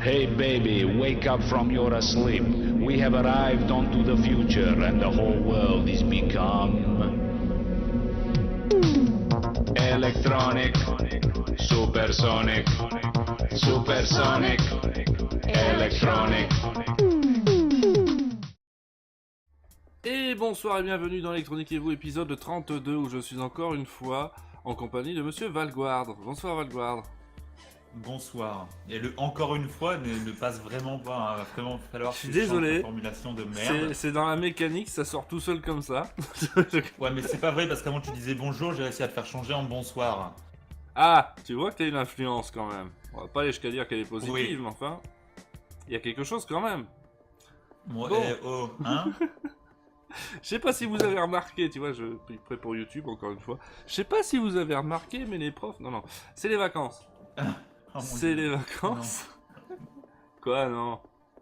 Hey baby, wake up from your sleep. We have arrived onto the future and the whole world is become electronic, supersonic, supersonic, electronic. Et bonsoir et bienvenue dans Electronique et vous, épisode 32, où je suis encore une fois en compagnie de Monsieur Valguard. Bonsoir Valguard. Bonsoir. Et le encore une fois ne passe vraiment pas. Il va vraiment falloir Je suis que je change désolé. la formulation de merde. C'est dans la mécanique, ça sort tout seul comme ça. Ouais, mais c'est pas vrai parce qu'avant tu disais bonjour, j'ai réussi à te faire changer en bonsoir. Ah, tu vois que t'as une influence quand même. On va pas aller jusqu'à dire qu'elle est positive, Oui. mais enfin, il y a quelque chose quand même. Bon, Bon. hein. Je sais pas si vous avez remarqué, tu vois, je suis prêt pour YouTube encore une fois. Je sais pas si vous avez remarqué, mais les profs, non, c'est les vacances. Oh, mon C'est Dieu. les vacances. Quoi, non?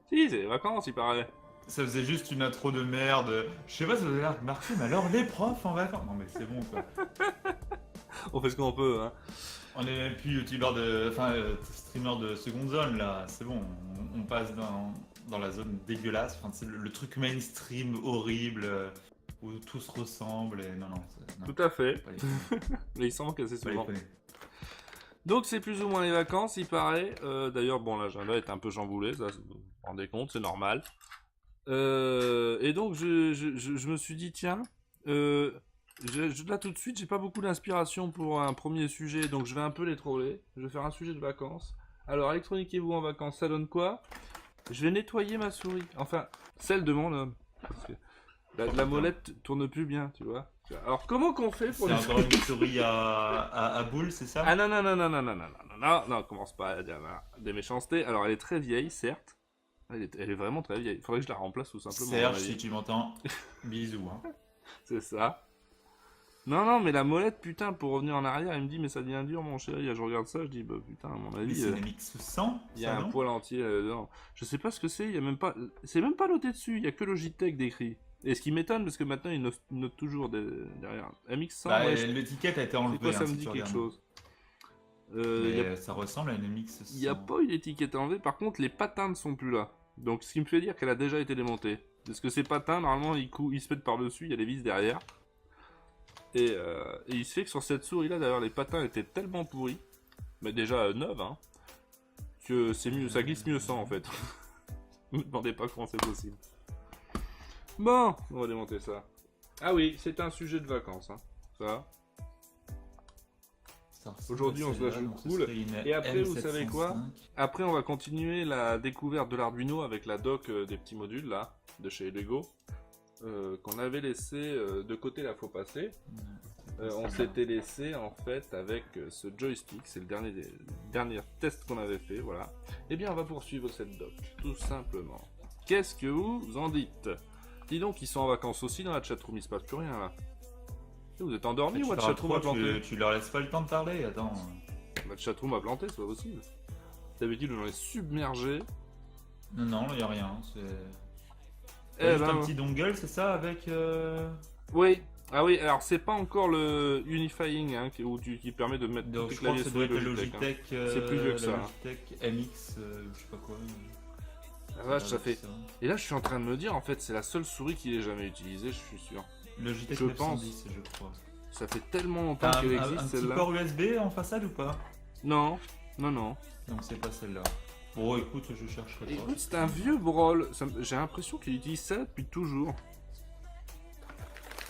Si, c'est les vacances, il paraît. Ça faisait juste une intro de merde. Je sais pas si vous avez remarqué, mais alors les profs en vacances. Non mais c'est bon quoi. On fait ce qu'on peut, hein. On est même plus youtubeur de. Enfin, streamer de seconde zone là. C'est bon, on passe dans la zone dégueulasse. Enfin, c'est le truc mainstream horrible où tout se ressemble et non. Tout à fait. Pas les conner, Mais il s'en manque assez pas les souvent. conner. Donc c'est plus ou moins les vacances, il paraît. D'ailleurs, bon, l'agenda est un peu chamboulé, ça, vous vous rendez compte, c'est normal. Et donc je me suis dit, tiens, là tout de suite, j'ai pas beaucoup d'inspiration pour un premier sujet, donc je vais un peu les troller. Je vais faire un sujet de vacances. Alors, électroniquez-vous en vacances, ça donne quoi? Je vais nettoyer ma souris. Enfin, celle de mon homme. Parce que la molette tourne plus bien, tu vois. Alors, comment qu'on fait pour C'est encore une souris à boule, c'est ça? Ah non, commence pas à dire des méchancetés. Alors, elle est très vieille, certes. Elle est vraiment très vieille. Faudrait que je la remplace tout simplement. Serge, à mon avis. si tu m'entends, bisous. Hein. C'est ça. Non, mais la molette, putain, pour revenir en arrière, il me dit, mais ça devient dur, mon chéri. Je regarde ça, je dis, bah putain, à mon Mais avis, c'est une MX100, il y a ça, un non? poil entier dedans. Je sais pas ce que c'est, il y a même pas. C'est même pas noté dessus, il y a que Logitech décrit. Et ce qui m'étonne, parce que maintenant, il note toujours derrière. MX100, Bah, ouais, l'étiquette a été c'est enlevée, quoi, ça hein, me si dit tu quelque regardes. chose. Mais ça ressemble à une MX100. Il n'y a pas une étiquette enlevée, par contre les patins ne sont plus là. Donc ce qui me fait dire qu'elle a déjà été démontée. Parce que ces patins, normalement, ils se mettent par-dessus, il y a des vis derrière. Et il se fait que sur cette souris-là, d'ailleurs, les patins étaient tellement pourris, mais déjà neuves, hein, que c'est mieux, ça glisse mieux sans en fait. Ne me demandez pas comment c'est possible. Bon, on va démonter ça. Ah oui, c'est un sujet de vacances, hein. Ça. Aujourd'hui, on se lâche le cool. Et après, vous savez quoi? Après, on va continuer la découverte de l'Arduino avec la dock des petits modules là, de chez Lego, qu'on avait laissé de côté la fois passée. On s'était laissé en fait avec ce joystick, c'est le dernier test qu'on avait fait, voilà. Et bien, on va poursuivre cette dock, tout simplement. Qu'est-ce que vous en dites? Dis donc, ils sont en vacances aussi dans la chatroom, il se passe plus rien là. Vous êtes endormi ou votre chatroom a planté? Tu leur laisses pas le temps de parler, attends. Votre chatroom a planté, c'est pas possible. D'habitude, on est submergé. Non, il y a rien. C'est Eh juste ben, un petit dongle, c'est ça, avec... Oui. Ah oui, alors c'est pas encore le unifying hein, qui permet de mettre Donc, tous les je crois que claviers ça sur doit le être le Logitech. Logitech... C'est plus vieux que la ça, hein. Logitech MX, je sais pas quoi. La vache, ça fait. Et là, je suis en train de me dire, en fait, c'est la seule souris qu'il ait jamais utilisée, je suis sûr. Logitech Je 910, je crois. Ça fait tellement longtemps T'as qu'elle un existe petit celle-là. port USB en façade ou pas? Non. Donc c'est pas celle-là. Bon, écoute, je chercherai pas. Écoute, c'est un vieux Brawl. J'ai l'impression qu'il utilise ça depuis toujours.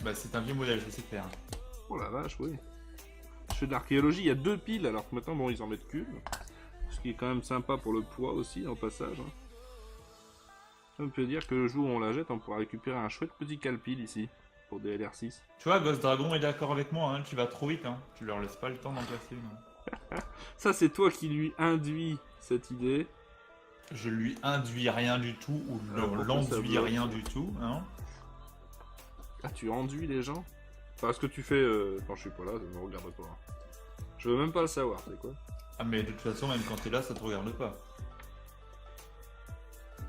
Bah, c'est un vieux modèle, c'est clair. Oh la vache, oui. Je fais de l'archéologie, il y a 2 piles, alors que maintenant, bon, ils en mettent qu'une. Ce qui est quand même sympa pour le poids aussi, en passage. Hein. Ça me fait dire que le jour où on la jette, on pourra récupérer un chouette petit calpil ici, pour des LR6. Tu vois, Ghost Dragon est d'accord avec moi, hein, tu vas trop vite, hein. Tu leur laisses pas le temps d'en placer une. Ça, c'est toi qui lui induis cette idée. Je lui induis rien du tout, ou Alors, pourquoi ça l'enduis bloque, rien ça du tout, hein. Ah, tu enduis les gens? Enfin, ce que tu fais quand je suis pas là, ça me regarde pas. Je veux même pas le savoir, c'est quoi? Ah, mais de toute façon, même quand t'es là, ça te regarde pas.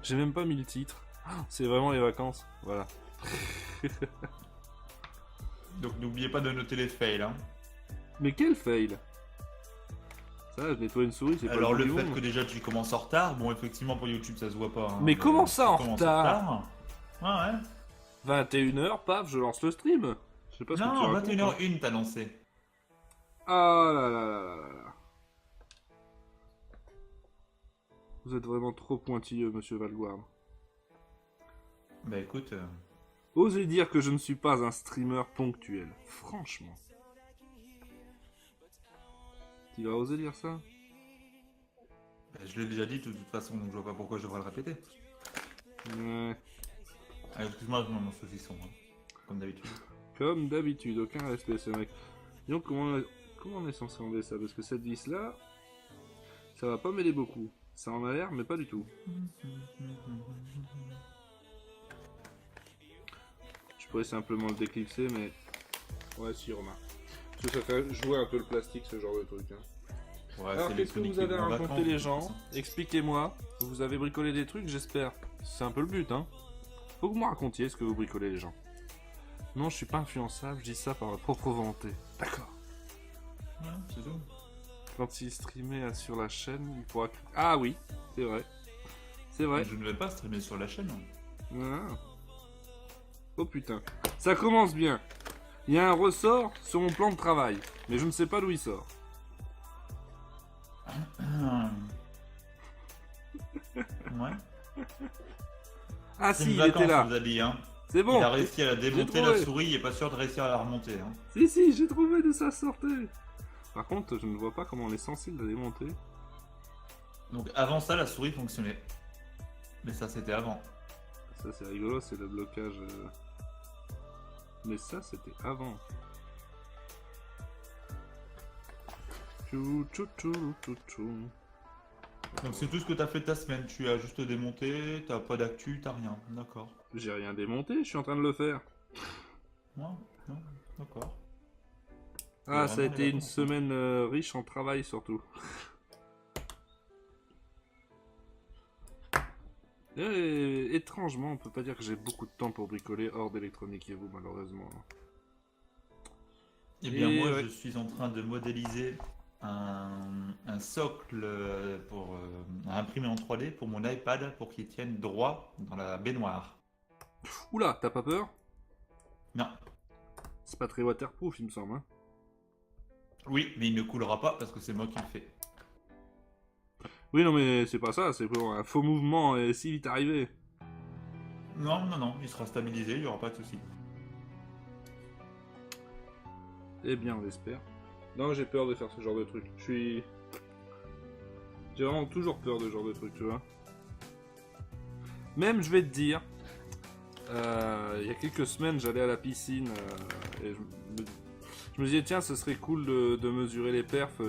J'ai même pas mis le titre. C'est vraiment les vacances, voilà. Donc n'oubliez pas de noter les fails, hein. Mais quel fail? Ça, je nettoie une souris, c'est pas Alors le bout du fait monde. que déjà tu commences en retard, bon effectivement pour YouTube ça se voit pas. Hein, Mais comment ça tu en commences retard Ouais. 21h, paf, je lance le stream. Je sais pas ce que tu Non, racontes. 21h01 t'as lancé. Ah là là là là là là. Vous êtes vraiment trop pointilleux, monsieur Valguard. Bah écoute... Osez dire que je ne suis pas un streamer ponctuel. Franchement. Tu vas oser dire ça? bah, je l'ai déjà dit de toute façon, donc je vois pas pourquoi je devrais le répéter. Ouais. Ah, excuse-moi, je mon saucisson, hein, comme d'habitude. Comme d'habitude, aucun respect ce mec. Donc comment on est censé enlever ça? Parce que cette vis là, ça va pas m'aider beaucoup. Ça en a l'air, mais pas du tout. Je pourrais simplement le déclipser, mais... Ouais, si, remarque. Parce que ça fait jouer un peu le plastique, ce genre de truc. Hein. Ouais, Alors, c'est qu'est-ce que Sonic vous avez qui vont en raconté vacances, les de gens? toute façon. Expliquez-moi. Vous avez bricolé des trucs, j'espère. C'est un peu le but, hein. Faut que vous me racontiez ce que vous bricolez, les gens. Non, je suis pas influençable, je dis ça par ma propre volonté. D'accord. Ouais, c'est tout. Quand il streamait sur la chaîne, il pourra... Ah oui, c'est vrai. C'est vrai. Je ne vais pas streamer sur la chaîne. Ah. Oh putain. Ça commence bien. Il y a un ressort sur mon plan de travail, mais je ne sais pas d'où il sort. Ouais. Ah C'est si, une il était vacance, là. on vous a dit, hein. C'est bon. Il a réussi à la démonter, trouvé. la souris, il est pas sûr de réussir à la remonter. Hein. Si, j'ai trouvé d'où ça sortait. Par contre, je ne vois pas comment on est censé la démonter. Donc avant ça, la souris fonctionnait. Mais ça, c'était avant. Ça, c'est rigolo, c'est le blocage. Mais ça, c'était avant. Tchou, tchou, tchou, tchou, tchou. Donc c'est tout ce que t'as fait ta semaine. Tu as juste démonté, t'as pas d'actu, t'as rien. D'accord. J'ai rien démonté, je suis en train de le faire. Ouais, non, d'accord. Ah, ça a vraiment été des une vacances, hein. semaine riche en travail surtout. Et, étrangement, on peut pas dire que j'ai beaucoup de temps pour bricoler hors d'électronique et vous, malheureusement. Eh bien, Et moi, ouais. je suis en train de modéliser un socle pour à imprimer en 3D pour mon iPad pour qu'il tienne droit dans la baignoire. Oula, t'as pas peur? Non. C'est pas très waterproof, il me semble. Hein. Oui, mais il ne coulera pas parce que c'est moi qui le fais. Oui, non, mais c'est pas ça, c'est pour un faux mouvement et si vite arrivé. Non, non, non, il sera stabilisé, il n'y aura pas de souci. Eh bien, on l'espère. Non, j'ai peur de faire ce genre de truc. J'ai vraiment toujours peur de ce genre de truc, tu vois. Même, je vais te dire, il y a quelques semaines, j'allais à la piscine et je me disais, tiens, ce serait cool de mesurer les perfs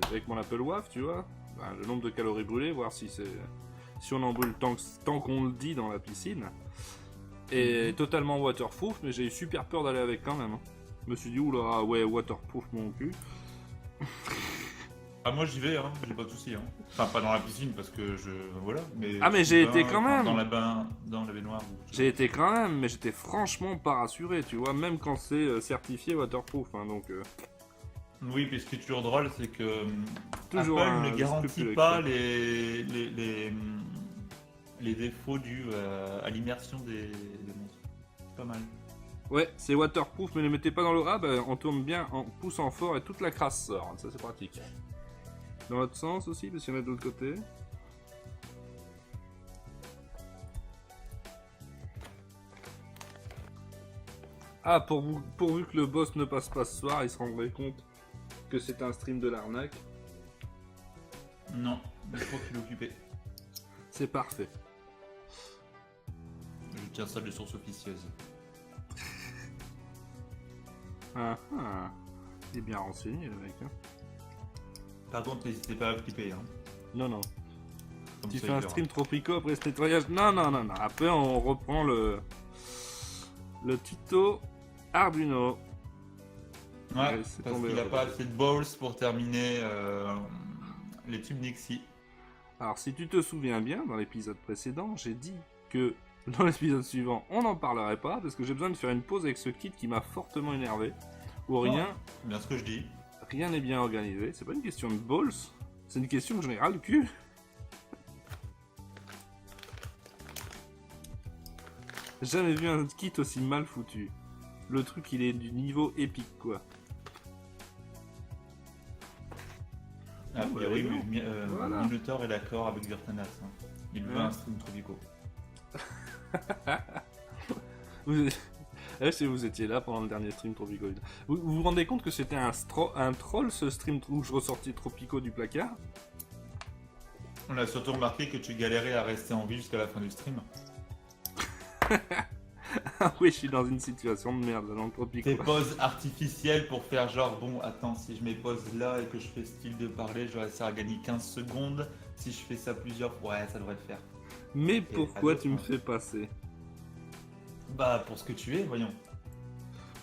avec mon Apple Watch, tu vois. Ben, le nombre de calories brûlées, voir si on en brûle tant qu'on le dit dans la piscine. Et totalement waterproof, mais j'ai eu super peur d'aller avec quand même. Hein. Je me suis dit, oula, ouais, waterproof mon cul. Ah, moi j'y vais, hein, j'ai pas de souci. Hein. Enfin, pas dans la piscine parce que je. Voilà. Mais Ah, mais j'ai été quand même. Dans la baignoire. J'ai été quand même, mais j'étais franchement pas rassuré, tu vois, même quand c'est certifié waterproof. Hein, donc, Oui, puis ce qui est toujours drôle, c'est que Toujours Apple un ne garantit scrupule pas avec les défauts dus à l'immersion des monstres. Pas mal. ouais, c'est waterproof, mais ne mettez pas dans l'eau. Ah, bah, on tourne bien en poussant fort et toute la crasse sort. Ça, c'est pratique. Dans l'autre sens aussi, parce qu'il y en a de l'autre côté. Ah, pourvu que le boss ne passe pas ce soir, il se rendrait compte que c'est un stream de l'arnaque. Non, je crois qu'il est occupé. C'est parfait. Je tiens ça de source officieuse. Ah, ah. Il est bien renseigné, le mec. Hein. Par contre, n'hésitez pas à flipper. Hein. Non, non. Comme Tu ça, fais il un verra. stream tropico après ce nettoyage. Non, non, non, non. Après, on reprend le tuto Arduino. Ouais, c'est parce tombé, qu'il n'a là. pas assez de balls pour terminer les tubes Nixie. Alors, si tu te souviens bien, dans l'épisode précédent, j'ai dit que dans l'épisode suivant, on n'en parlerait pas parce que j'ai besoin de faire une pause avec ce kit qui m'a fortement énervé. Ou rien, Bien ce que je dis. rien n'est bien organisé. C'est pas une question de balls, c'est une question que j'en ai ras le cul. Jamais vu un kit aussi mal foutu. Le truc, il est du niveau épique, quoi. A priori, voilà. Minotaur est d'accord avec Vertanas. Hein. Il veut un stream Tropico. Si vous étiez là pendant le dernier stream Tropico. Vous vous rendez compte que c'était un troll, ce stream où je ressortais Tropico du placard? On a surtout remarqué que tu galérais à rester en vie jusqu'à la fin du stream. Ah oui, je suis dans une situation de merde dans le Tropico. Des pauses artificielles pour faire genre, bon, attends, si je mets pause là et que je fais style de parler, je vais réussir à gagner 15 secondes. Si je fais ça plusieurs fois, ouais, ça devrait le faire. Mais pourquoi tu me fais passer? Bah, pour ce que tu es, voyons.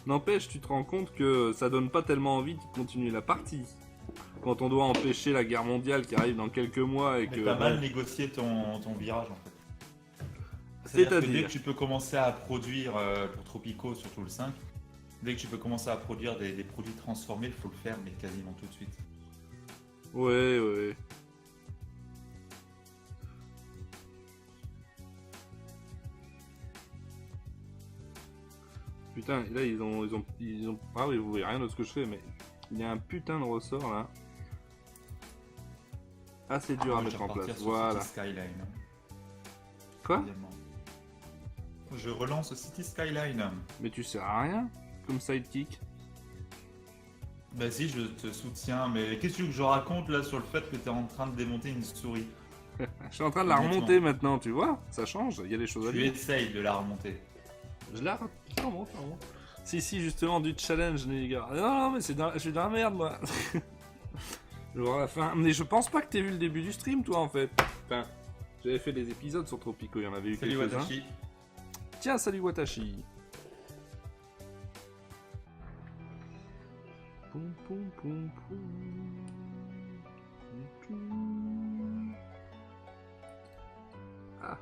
N'empêche, tu te rends compte que ça donne pas tellement envie de continuer la partie. Quand on doit empêcher la guerre mondiale qui arrive dans quelques mois et que... t'as mal négocié ton virage, en fait. C'est-à-dire que dès que tu peux commencer à produire pour Tropico, surtout le 5, dès que tu peux commencer à produire des produits transformés, il faut le faire, mais quasiment tout de suite. Ouais. Putain, là ils ont... Ah oui, vous voyez rien de ce que je fais, mais il y a un putain de ressort là. Assez dur à mettre en place, voilà. Skyline. Quoi? Je relance City Skyline. Mais tu sers à rien comme sidekick. Bah si, je te soutiens, mais qu'est-ce que tu veux que je raconte là sur le fait que t'es en train de démonter une souris? Je suis en train de la remonter maintenant, tu vois? Ça change, il y a des choses à dire. Tu essayes de la remonter. Je la remonte. Si, justement, du challenge, les gars. Non, mais je suis dans la merde, moi. Je vois la fin. Mais je pense pas que t'aies vu le début du stream, toi, en fait. Enfin, j'avais fait des épisodes sur Tropico, il y en avait eu quelques-uns. Tiens, salut Watashi. Ah.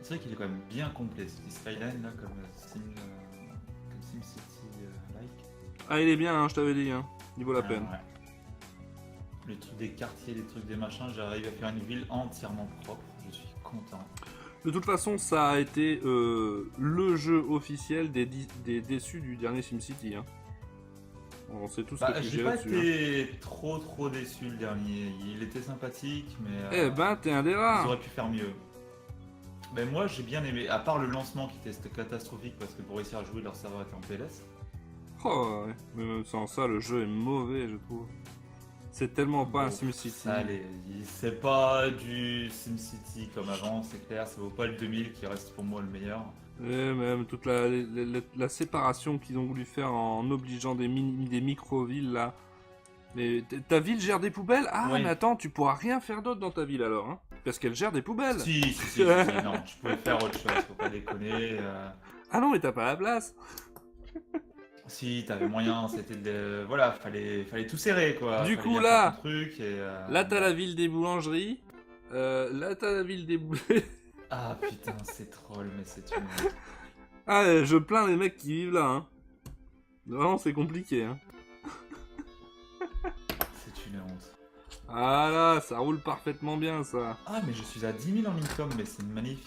C'est vrai qu'il est quand même bien complet, ce Skyline là, comme SimCity-like. Ah, il est bien, hein, je t'avais dit, hein. Il vaut la peine. Ouais. Le truc des quartiers, les trucs des machins, j'arrive à faire une ville entièrement propre, je suis content. De toute façon, ça a été le jeu officiel des déçus du dernier SimCity. Hein. On sait tous ce que tu j'ai pas été trop déçu le dernier. Il était sympathique, mais. T'es un des rares. Ils auraient pu faire mieux. Mais moi, j'ai bien aimé. À part le lancement qui était catastrophique parce que pour réussir à jouer, leur serveur était en PLS. Oh, ouais. Mais même sans ça, le jeu est mauvais, je trouve. C'est tellement pas un SimCity. Allez, c'est pas du SimCity comme avant, c'est clair. Ça vaut pas le 2000 qui reste pour moi le meilleur. Et même toute la séparation qu'ils ont voulu faire en obligeant des micro-villes là. Mais ta ville gère des poubelles? Ah, oui. Mais attends, tu pourras rien faire d'autre dans ta ville alors, hein? Parce qu'elle gère des poubelles. Si, non, tu pouvais faire autre chose, faut pas déconner. Ah non, mais t'as pas la place. Si, t'avais moyen, c'était de... Voilà, fallait tout serrer, quoi. Du coup, là, là, t'as la ville des boulangeries. Là, t'as la ville des Ah, putain, c'est troll, mais c'est une... Ah, je plains les mecs qui vivent là, hein. Vraiment, c'est compliqué, hein. C'est une honte. Ah là, ça roule parfaitement bien, ça. Ah, mais je suis à 10 000 en income, mais c'est magnifique.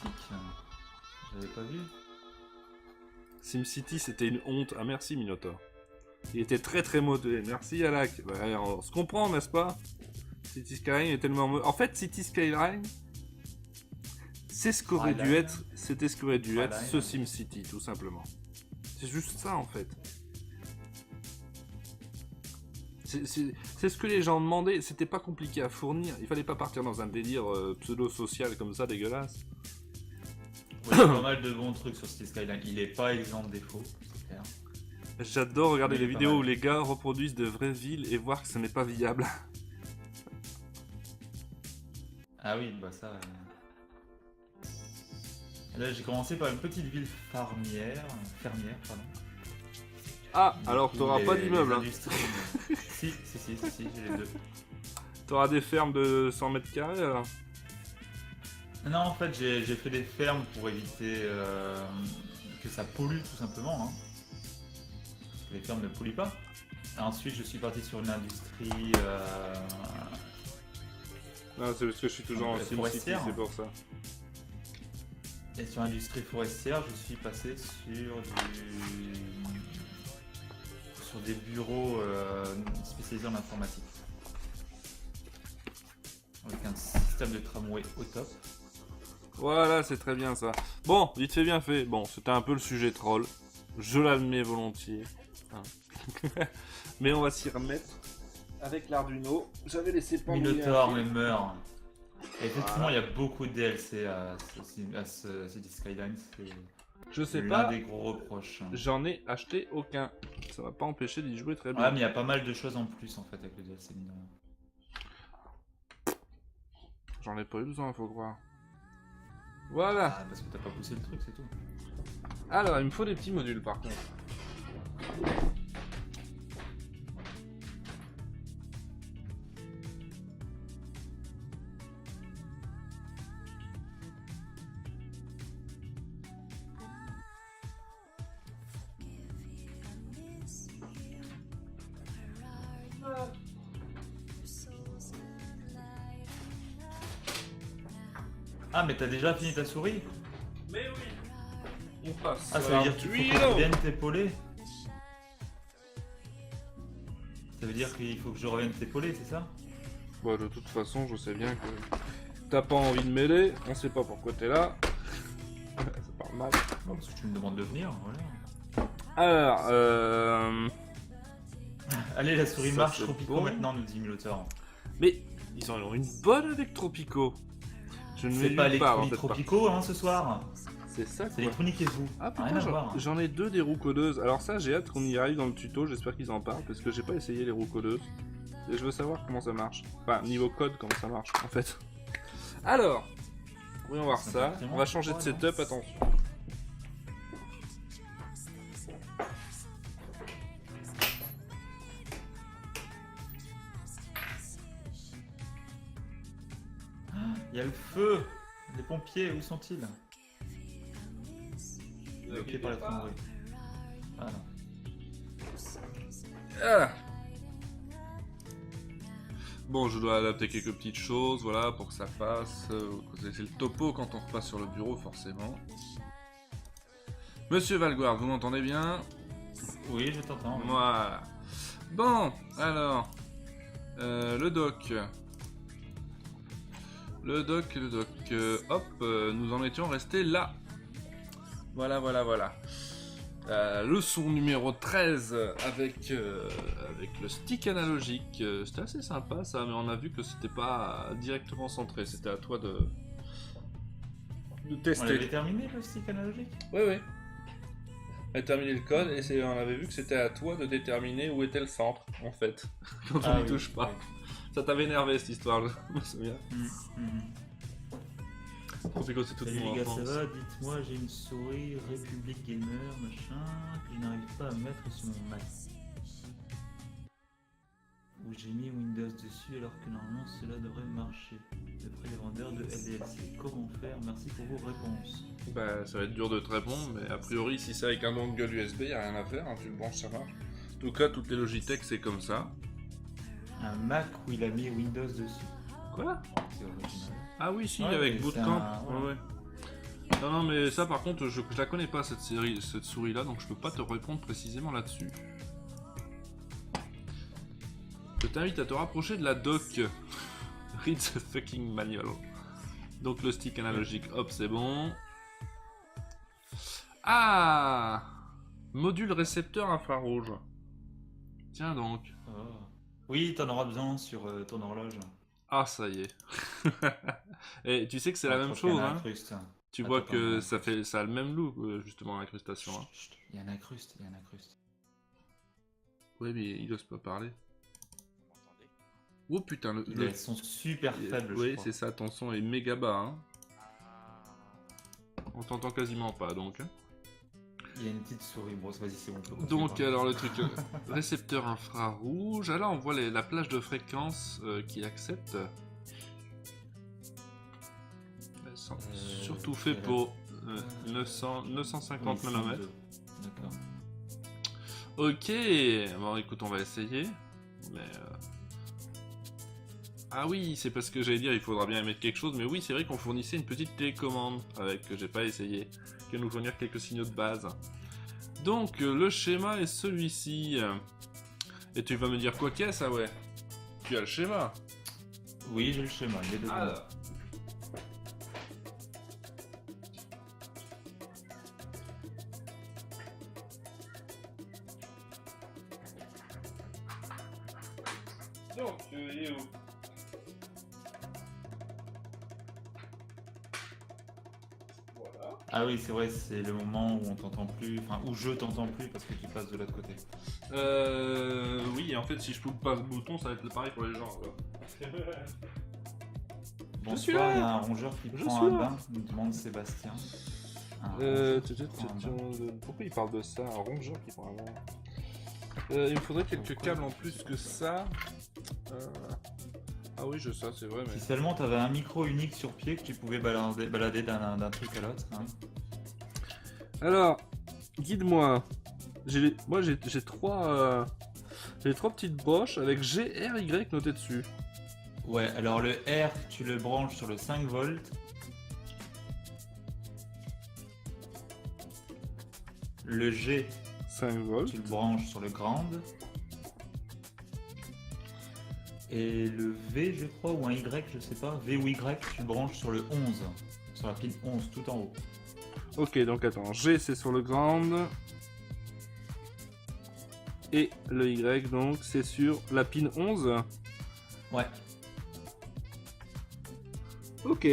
J'avais pas vu. SimCity, c'était une honte. Ah, merci, Minotaur. Il était très modéré. Merci, Alak. Bah, on se comprend, n'est-ce pas? City Skyline est tellement... En fait, City Skyline, c'est ce qu'aurait dû être... C'était ce qu'aurait dû être ce SimCity, tout simplement. C'est juste ça, en fait. C'est ce que les gens demandaient. C'était pas compliqué à fournir. Il fallait pas partir dans un délire pseudo-social comme ça, dégueulasse. Il y a pas mal de bons trucs sur City Skyline. Il est pas exempt de défauts, c'est clair. J'adore regarder les vidéos où les gars reproduisent de vraies villes et voir que ce n'est pas viable. Ah oui, bah ça... Là, j'ai commencé par une petite ville fermière, pardon. Ah, alors t'auras pas d'immeuble, hein. Si, j'ai les deux. T'auras des fermes de 100 mètres carrés, alors? Non, en fait, j'ai fait des fermes pour éviter que ça pollue, tout simplement. Hein. Les fermes ne polluent pas. Ensuite, je suis parti sur une industrie Non, c'est parce que je suis toujours en SimCity, forestière. c'est pour ça. Et sur l'industrie forestière, je suis passé sur des bureaux spécialisés en informatique. Avec un système de tramway au top. Voilà, c'est très bien ça. Bon, vite fait, bien fait. Bon, c'était un peu le sujet troll. Je l'admets volontiers. Hein. Mais on va s'y remettre. Avec l'Arduino, j'avais laissé penduler Minotaur, mais meurt. Et effectivement, il y a beaucoup de DLC à City Skylines. Je sais l'un pas, des gros reproches. j'en ai acheté aucun. Ça va pas empêcher d'y jouer très bien. Ouais, mais il y a pas mal de choses en plus en fait avec le DLC. J'en ai pas eu besoin, faut croire. Voilà. Ah, parce que t'as pas poussé le truc, c'est tout. Alors, il me faut des petits modules par contre. Ah, mais t'as déjà fini ta souris? Mais oui. On passe. Ah, ça veut dire qu'il faut que je revienne t'épauler? Ça veut dire qu'il faut que je revienne t'épauler, c'est ça? Bon, de toute façon, je sais bien que t'as pas envie de mêler, on sait pas pourquoi t'es là. Ça parle mal. Non, parce que tu me demandes de venir, voilà. Alors, Allez, la souris Ça, marche, c'est Tropico bon. maintenant, nous dit Minotaur. mais ils en ont une bonne avec Tropico. Je ne C'est m'ai pas lu pas en Electronic fait. Tropico, hein, ce soir. C'est ça C'est quoi. Electronic et vous. Ah Rien putain, à voir. j'en ai deux des roues codeuses. Alors ça, j'ai hâte qu'on y arrive dans le tuto, j'espère qu'ils en parlent, parce que j'ai pas essayé les roues codeuses. Et je veux savoir comment ça marche. Enfin, niveau code, comment ça marche, en fait. Alors, voyons voir ça. On va changer de setup, attention. Il y a le feu. Les pompiers, où sont-ils? Bloqués par la fonderie. Ah non. Ah. Bon, je dois adapter quelques petites choses, voilà, pour que ça passe. C'est le topo quand on repasse sur le bureau, forcément. Monsieur Valguard, vous m'entendez bien? Oui, je t'entends. oui. Voilà. Bon, alors, le doc. Le doc. Hop, nous en étions restés là. Voilà. Leçon numéro 13 avec le stick analogique. C'était assez sympa ça, mais on a vu que c'était pas directement centré. C'était à toi de On tester. avait terminé le stick analogique? Oui. On a terminé le code et on avait vu que c'était à toi de déterminer où était le centre, en fait, quand on n'y touche pas. Ça t'avait énervé cette histoire, je me souviens. Tropico, c'est toute Salut mon les gars, enfance. ça va? Dites-moi, j'ai une souris République Gamer, machin, que je n'arrive pas à mettre sur mon Mac. Où j'ai mis Windows dessus alors que normalement cela devrait marcher. D'après les vendeurs de LDLC, comment faire? Merci pour vos réponses. Bah, ça va être dur de te répondre, mais a priori, si c'est avec un dongle USB, y a rien à faire, hein, tu le branches, ça marche. En tout cas, toutes les Logitech, c'est comme ça. Un Mac où il a mis Windows dessus. Quoi? C'est original. Ah oui, si, Ouais, avec mais Bootcamp. c'est un- Ouais. Non, mais ça, par contre, je la connais pas, cette souris-là, donc je peux pas te répondre précisément là-dessus. Je t'invite à te rapprocher de la doc. Read the fucking manual. Donc le stick analogique, hop, c'est bon. Ah! Module récepteur infrarouge. Tiens donc. Oh. Oui, t'en auras besoin sur ton horloge. Ah, ça y est. Et tu sais que c'est la même chose, hein? Tu vois que ça a le même look, justement, l'incrustation. Hein. Il y a un incruste, il y a un incruste. Oui, mais il ose pas parler. Oh putain, Ils sont super faibles, oui, je crois. c'est ça, ton son est méga bas. Hein. On t'entend quasiment pas, donc. Hein. Il y a une petite souris, bon, vas-y, c'est bon. Donc, alors, le truc, récepteur infrarouge. Ah, là, on voit la plage de fréquence qui accepte. Surtout fait pour 950 nanomètres. D'accord. Ok, bon écoute, on va essayer. Mais ah oui, c'est parce que j'allais dire, il faudra bien mettre quelque chose. Mais oui, c'est vrai qu'on fournissait une petite télécommande avec que j'ai pas essayé, qui va nous fournir quelques signaux de base. Donc le schéma est celui-ci. Et tu vas me dire quoi qu'est-ce, ah ouais? Tu as le schéma? Oui, j'ai le schéma, il est dedans. Alors. Donc, tu es où? Voilà. Ah oui, c'est vrai, c'est le moment où on t'entend plus, enfin où je t'entends plus parce que tu passes de l'autre côté. Oui, en fait, si je pousse pas le bouton, ça va être pareil pour les gens. Quoi. Bonsoir, il y a un rongeur qui prend un bain, nous demande Sébastien. Pourquoi il parle de ça? Un rongeur qui prend un bain. Il me faudrait quelques câbles en plus que ça. Ah oui, je sais, c'est vrai. Mais... Si seulement tu avais un micro unique sur pied que tu pouvais balader d'un truc à l'autre. Hein. Alors, guide-moi. Moi, j'ai trois petites broches avec GRY noté dessus. Ouais, alors le R, tu le branches sur le 5 volts. Le G, 5 volts. Tu le branches sur le ground. Et le V, je crois, ou un Y, je sais pas, V ou Y, tu le branches sur le 11. Sur la pin 11, tout en haut. Ok, donc attends, G c'est sur le ground. Et le Y, donc, c'est sur la pin 11. Ouais. Ok.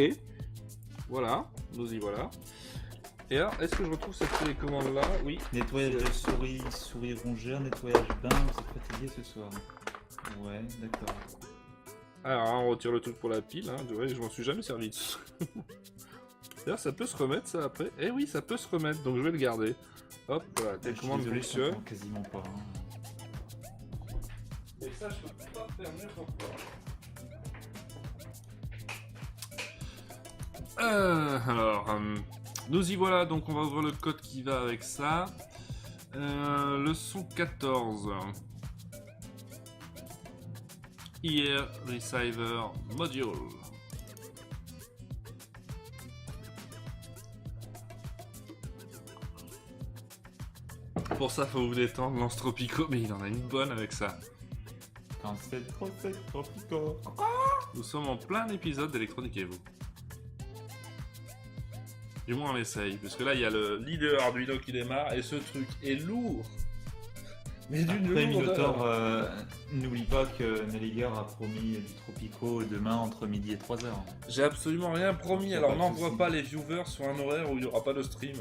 Voilà, nous y voilà. Et alors, est-ce que je retrouve cette télécommande là? Oui. Nettoyage de souris rongeur, nettoyage bain, vous êtes fatigué ce soir. Ouais, d'accord. Alors, on retire le truc pour la pile, hein. Ouais, je m'en suis jamais servi. D'ailleurs, ça peut se remettre ça après. Eh oui, ça peut se remettre, donc je vais le garder. Hop, voilà, télécommande fonctionne. Quasiment pas. Hein. Et ça, je peux pas faire mieux encore. Nous y voilà, donc on va ouvrir le code qui va avec ça. Leçon 14. Ear Receiver Module. Pour ça, faut vous détendre, lance Tropico, mais il en a une bonne avec ça. Quand c'est Tropico. Nous sommes en plein épisode d'Electroniquez-vous. Du moins on essaye, parce que là il y a le leader Arduino qui démarre et ce truc est lourd. Mais après Minotaur, n'oublie pas que Nelliger a promis du Tropico demain entre midi et 3h. J'ai absolument rien promis, alors n'envoie pas les viewers sur un horaire où il n'y aura pas de stream.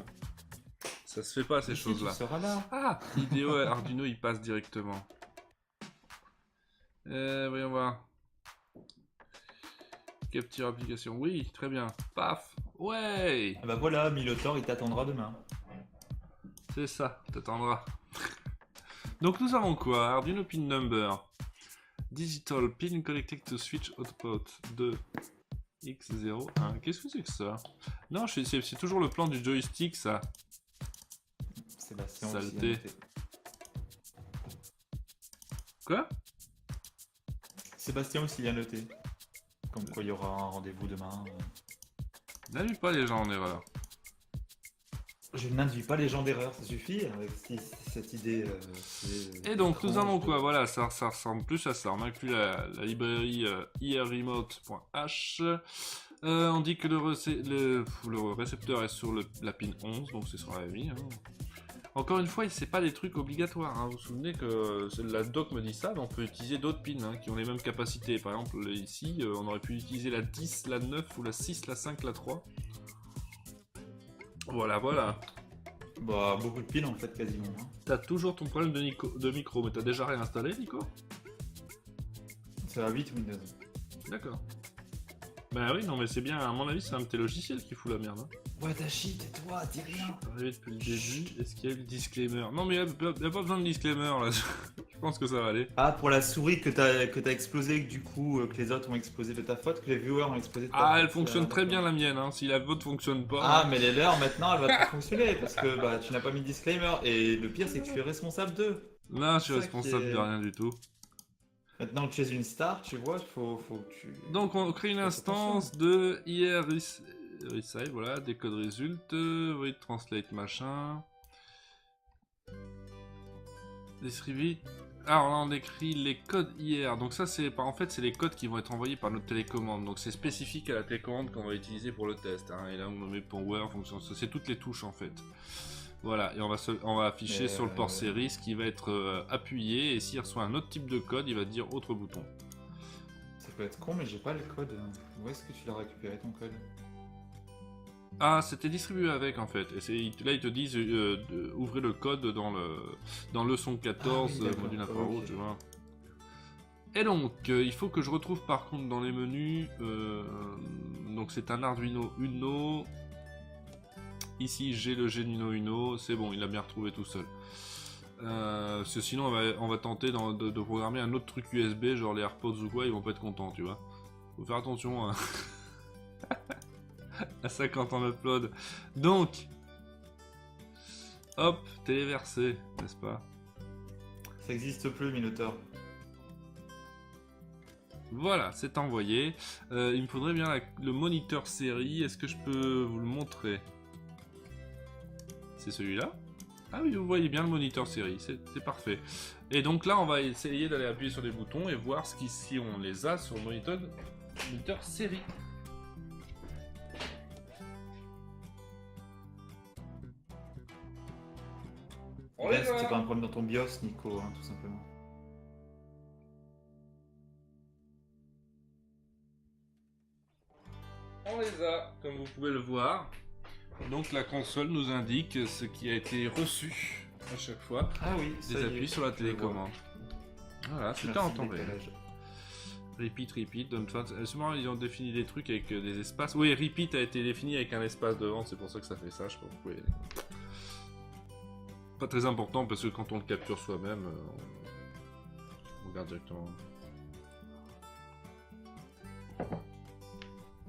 Ça se fait pas ces choses-là. Tu seras là. Ah, l'idéo Arduino il passe directement. Voyons voir. Capture application, oui, très bien. Paf, ouais. Ah bah voilà, Minotaur il t'attendra demain. C'est ça, t'attendra. Donc nous avons quoi? Arduino pin number. Digital pin connected to switch output 2 X01. Qu'est-ce que c'est que ça? Non, c'est toujours le plan du joystick ça. Sébastien saleté. Quoi? Sébastien aussi a noté. Comme quoi il y aura un rendez-vous demain. N'induis pas les gens en erreur. Je n'induis pas les gens d'erreur, ça suffit avec cette idée. Et donc nous avons quoi? Voilà, ça ressemble plus à ça. On inclut la librairie irremote.h. On dit que le récepteur est sur la pin 11, donc c'est sur la vie. Hein. Encore une fois, c'est pas des trucs obligatoires. Hein. Vous vous souvenez que la doc me dit ça, mais on peut utiliser d'autres pins hein, qui ont les mêmes capacités. Par exemple, ici, on aurait pu utiliser la 10, la 9 ou la 6, la 5, la 3. Voilà. Bah, beaucoup de piles en fait, quasiment. Hein. T'as toujours ton problème de micro, mais t'as déjà réinstallé, Nico? C'est à 8 Windows. D'accord. Bah oui, non, mais c'est bien, à mon avis, c'est un de tes logiciels qui fout la merde. Hein. Ouais, Dashi, tais-toi, dis rien. Je suis arrivé depuis le début, est-ce qu'il y a eu le disclaimer? Non, mais il n'y a pas besoin de disclaimer là. Je pense que ça va aller. Ah, pour la souris que t'as explosé, que du coup, que les autres ont explosé de ta faute, que les viewers ont explosé de ta faute. Ah, elle fonctionne très bien la mienne, hein. Si la vôtre fonctionne pas... Ah, mais les leurs, maintenant, elle va pas fonctionner, parce que bah, tu n'as pas mis de disclaimer, et le pire, c'est que tu es responsable d'eux. Là, je suis ça responsable qui est- de rien du tout. Maintenant que tu es une star, tu vois, faut que tu... Donc, on crée une Faites instance de IR Resave, voilà, des codes résultes, void translate machin. Distribute. Alors là, on écrit les codes IR. Donc ça, c'est en fait, c'est les codes qui vont être envoyés par notre télécommande. Donc c'est spécifique à la télécommande qu'on va utiliser pour le test. Hein. Et là, on met power, fonction, c'est toutes les touches en fait. Voilà, et on va afficher sur le port série ce qui va être appuyé. Et s'il reçoit un autre type de code, il va dire autre bouton. Ça peut être con, mais j'ai pas le code. Où est-ce que tu l'as récupéré, ton code? Ah, c'était distribué avec en fait. Et là, ils te disent ouvrez le code dans leçon 14, Ah, oui, d'accord. module infrarouge, tu vois. Et donc, il faut que je retrouve par contre dans les menus. Donc, c'est un Arduino Uno. Ici, j'ai le Genuino Uno. C'est bon, il l'a bien retrouvé tout seul. Parce que sinon, on va tenter de programmer un autre truc USB, genre les AirPods ou quoi, ils vont pas être contents, tu vois. Faut faire attention à, à ça quand on upload. Donc, hop, téléversé, n'est-ce pas? Ça existe plus, Minotaur. Voilà, c'est envoyé. Il me faudrait bien le moniteur série. Est-ce que je peux vous le montrer? C'est celui-là? Ah oui, vous voyez bien le moniteur série, c'est parfait. Et donc là, on va essayer d'aller appuyer sur les boutons et voir si on les a sur le moniteur série. C'était pas un problème dans ton BIOS, Nico, hein, tout simplement. On les a, comme vous pouvez le voir. Donc la console nous indique ce qui a été reçu à chaque fois. Ah oui, Des appuis sur la télécommande. Voilà, c'était en temps réel. Repeat, don't fast. Souvent ils ont défini des trucs avec des espaces. Oui, repeat a été défini avec un espace devant, c'est pour ça que ça fait ça, je sais pas pourquoi. Pas très important parce que quand on le capture soi-même, on regarde directement.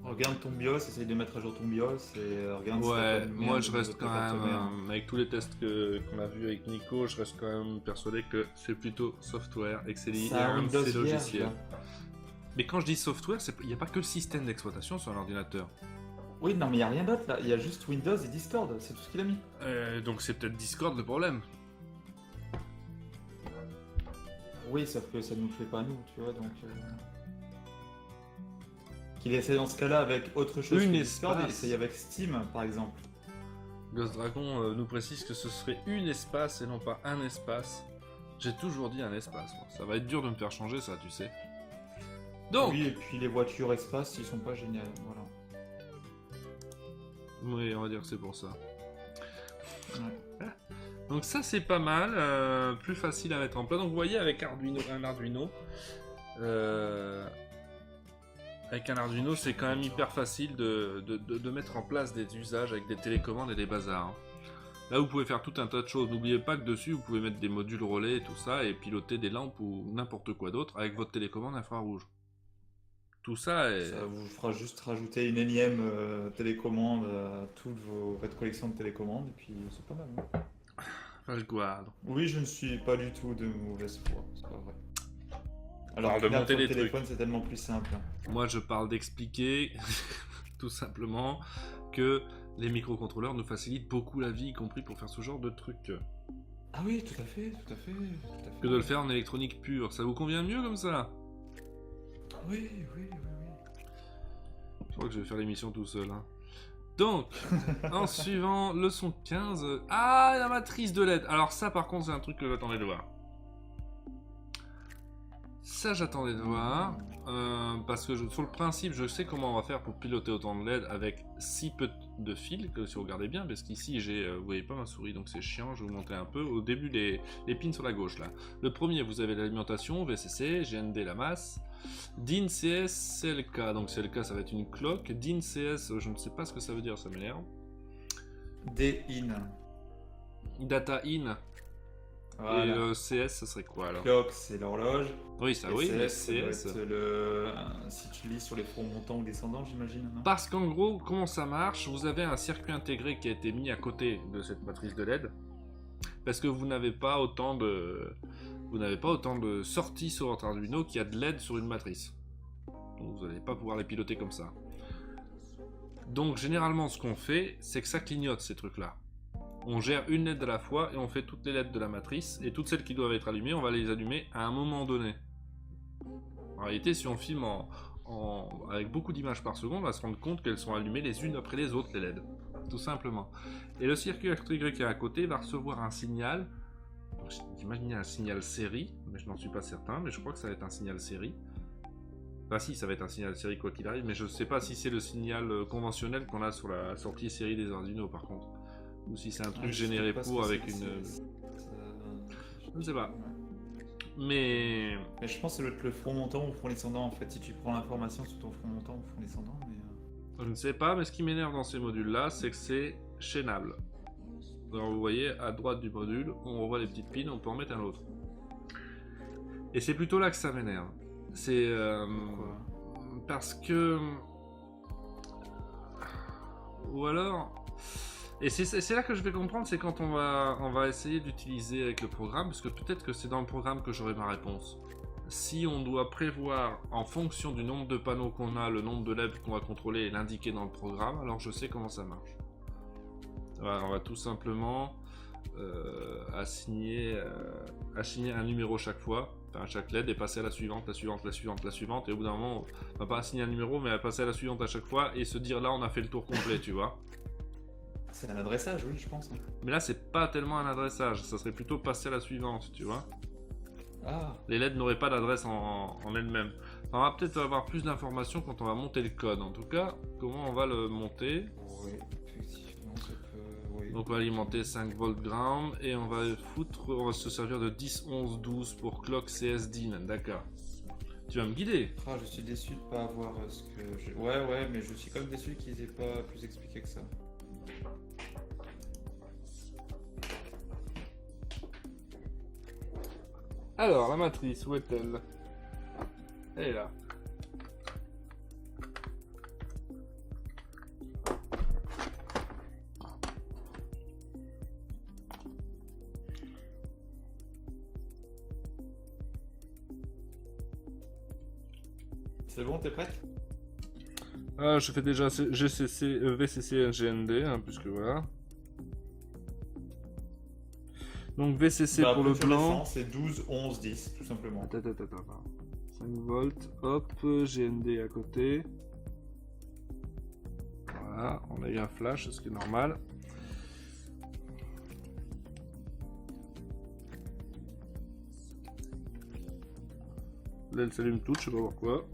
Regarde ton BIOS, essaye de mettre à jour ton BIOS et regarde si t'as pas Ouais, de moi merde je au reste niveau de quand ta carte mère. même, avec tous les tests qu'on a vus avec Nico, je reste quand même persuadé que c'est plutôt software et que c'est lié Ça a à un de Windows ces vierge, logiciels. là. Mais quand je dis software, il n'y a pas que le système d'exploitation sur un ordinateur. Oui, non, mais il n'y a rien d'autre là. Il y a juste Windows et Discord, c'est tout ce qu'il a mis. Donc c'est peut-être Discord le problème. Oui, sauf que ça ne nous fait pas nous, tu vois, donc. Qu'il essaie dans ce cas-là avec autre chose Une que Discord, espace. et essaye avec Steam par exemple. Ghost Dragon nous précise que ce serait une espace et non pas un espace. J'ai toujours dit un espace, moi. Ça va être dur de me faire changer ça, tu sais. Donc, Oui, et puis les voitures espace, ils sont pas géniales, voilà. oui, on va dire que c'est pour ça. Ouais. Donc ça c'est pas mal, plus facile à mettre en place. Donc vous voyez avec un Arduino, c'est quand même hyper facile de mettre en place des usages avec des télécommandes et des bazars. Hein. Là vous pouvez faire tout un tas de choses. N'oubliez pas que dessus vous pouvez mettre des modules relais et tout ça et piloter des lampes ou n'importe quoi d'autre avec votre télécommande infrarouge. Tout ça est... Ça vous fera juste rajouter une énième télécommande à toute votre collection de télécommandes, et puis c'est pas mal. Hein. Valguard. Oui, je ne suis pas du tout de mauvaise foi, c'est pas vrai. Alors Parle que de là, monter pour le des téléphone, c'est tellement plus simple. Moi, je parle d'expliquer, tout simplement, que les microcontrôleurs nous facilitent beaucoup la vie, y compris pour faire ce genre de trucs. Ah oui, tout à fait, tout à fait, tout à fait. Que de le faire en électronique pure. Ça vous convient mieux comme ça? Oui, oui, oui, oui. Je crois que je vais faire l'émission tout seul. Hein. Donc, en suivant, leçon 15. Ah, la matrice de LED. Alors ça, par contre, c'est un truc que j'attendais de voir. Ça, j'attendais de voir. Parce que sur le principe, je sais comment on va faire pour piloter autant de LED avec si peu de fils, que si vous regardez bien, parce qu'ici, vous voyez pas ma souris, donc c'est chiant, je vais vous montrer un peu. Au début, les pins sur la gauche, là. Le premier, vous avez l'alimentation, VCC, GND, la masse. DIN, CS, CLK, donc CLK, ça va être une clock. DIN, CS, je ne sais pas ce que ça veut dire, ça m'énerve. D-in. Data in. Voilà. Et le CS, ça serait quoi alors? Clock, c'est l'horloge. Oui, ça Et oui, mais CS, CS. ça doit être si tu lis sur les fronts montants ou descendants, j'imagine, non? Parce qu'en gros, comment ça marche? Vous avez un circuit intégré qui a été mis à côté de cette matrice de LED. Parce que vous n'avez pas autant de sorties sur votre Arduino qu'il y a de LED sur une matrice. Donc vous n'allez pas pouvoir les piloter comme ça. Donc généralement ce qu'on fait, c'est que ça clignote ces trucs-là. On gère une LED à la fois et on fait toutes les LED de la matrice. Et toutes celles qui doivent être allumées, on va les allumer à un moment donné. En réalité, si on filme avec beaucoup d'images par seconde, on va se rendre compte qu'elles sont allumées les unes après les autres, les LED. Tout simplement. Et le circuit intégré qui est à côté va recevoir un signal. J'imaginais un signal série, mais je n'en suis pas certain, mais je crois que ça va être un signal série. Enfin si, ça va être un signal série quoi qu'il arrive, mais je ne sais pas si c'est le signal conventionnel qu'on a sur la sortie série des Arduino par contre. Ou si c'est un truc généré pour avec une... Je ne sais pas. Mais je pense que ça doit être le front montant ou le front descendant en fait. Si tu prends l'information sur ton front montant ou front descendant, mais... Je ne sais pas, mais ce qui m'énerve dans ces modules-là, c'est que c'est chaînable. Alors vous voyez, à droite du module, on revoit les petites pins, on peut en mettre un autre. Et c'est plutôt là que ça m'énerve. C'est parce que... Ou alors... Et c'est là que je vais comprendre, c'est quand on va essayer d'utiliser avec le programme, parce que peut-être que c'est dans le programme que j'aurai ma réponse. Si on doit prévoir, en fonction du nombre de panneaux qu'on a, le nombre de LED qu'on va contrôler et l'indiquer dans le programme, alors je sais comment ça marche. Voilà, on va tout simplement assigner un numéro chaque fois, enfin chaque LED, et passer à la suivante, la suivante, la suivante, la suivante, et au bout d'un moment, on va pas assigner un numéro, mais passer à la suivante à chaque fois, et se dire là on a fait le tour complet, tu vois. C'est un adressage, oui, je pense. Mais là, c'est pas tellement un adressage, ça serait plutôt passer à la suivante, tu vois. Ah. Les LED n'auraient pas d'adresse en elles-mêmes. On va peut-être avoir plus d'informations quand on va monter le code. En tout cas, comment on va le monter? Oui, effectivement, ça peut... Oui. Donc on va alimenter 5 volts ground et on va se servir de 10, 11, 12 pour clock CS DIN. D'accord. Tu vas me guider. Ah, je suis déçu de pas avoir ce que j'ai... Ouais, mais je suis quand même déçu qu'ils aient pas plus expliqué que ça. Alors, la matrice, où est-elle? Elle est là. C'est bon, t'es prête? Je fais déjà GCC, VCC, GND, hein, puisque voilà. Donc VCC pour le blanc. C'est 12, 11, 10, tout simplement. Attends. 5 volts, hop, GND à côté. Voilà, on a eu un flash, ce qui est normal. Là, elle s'allume toute, je sais pas pourquoi.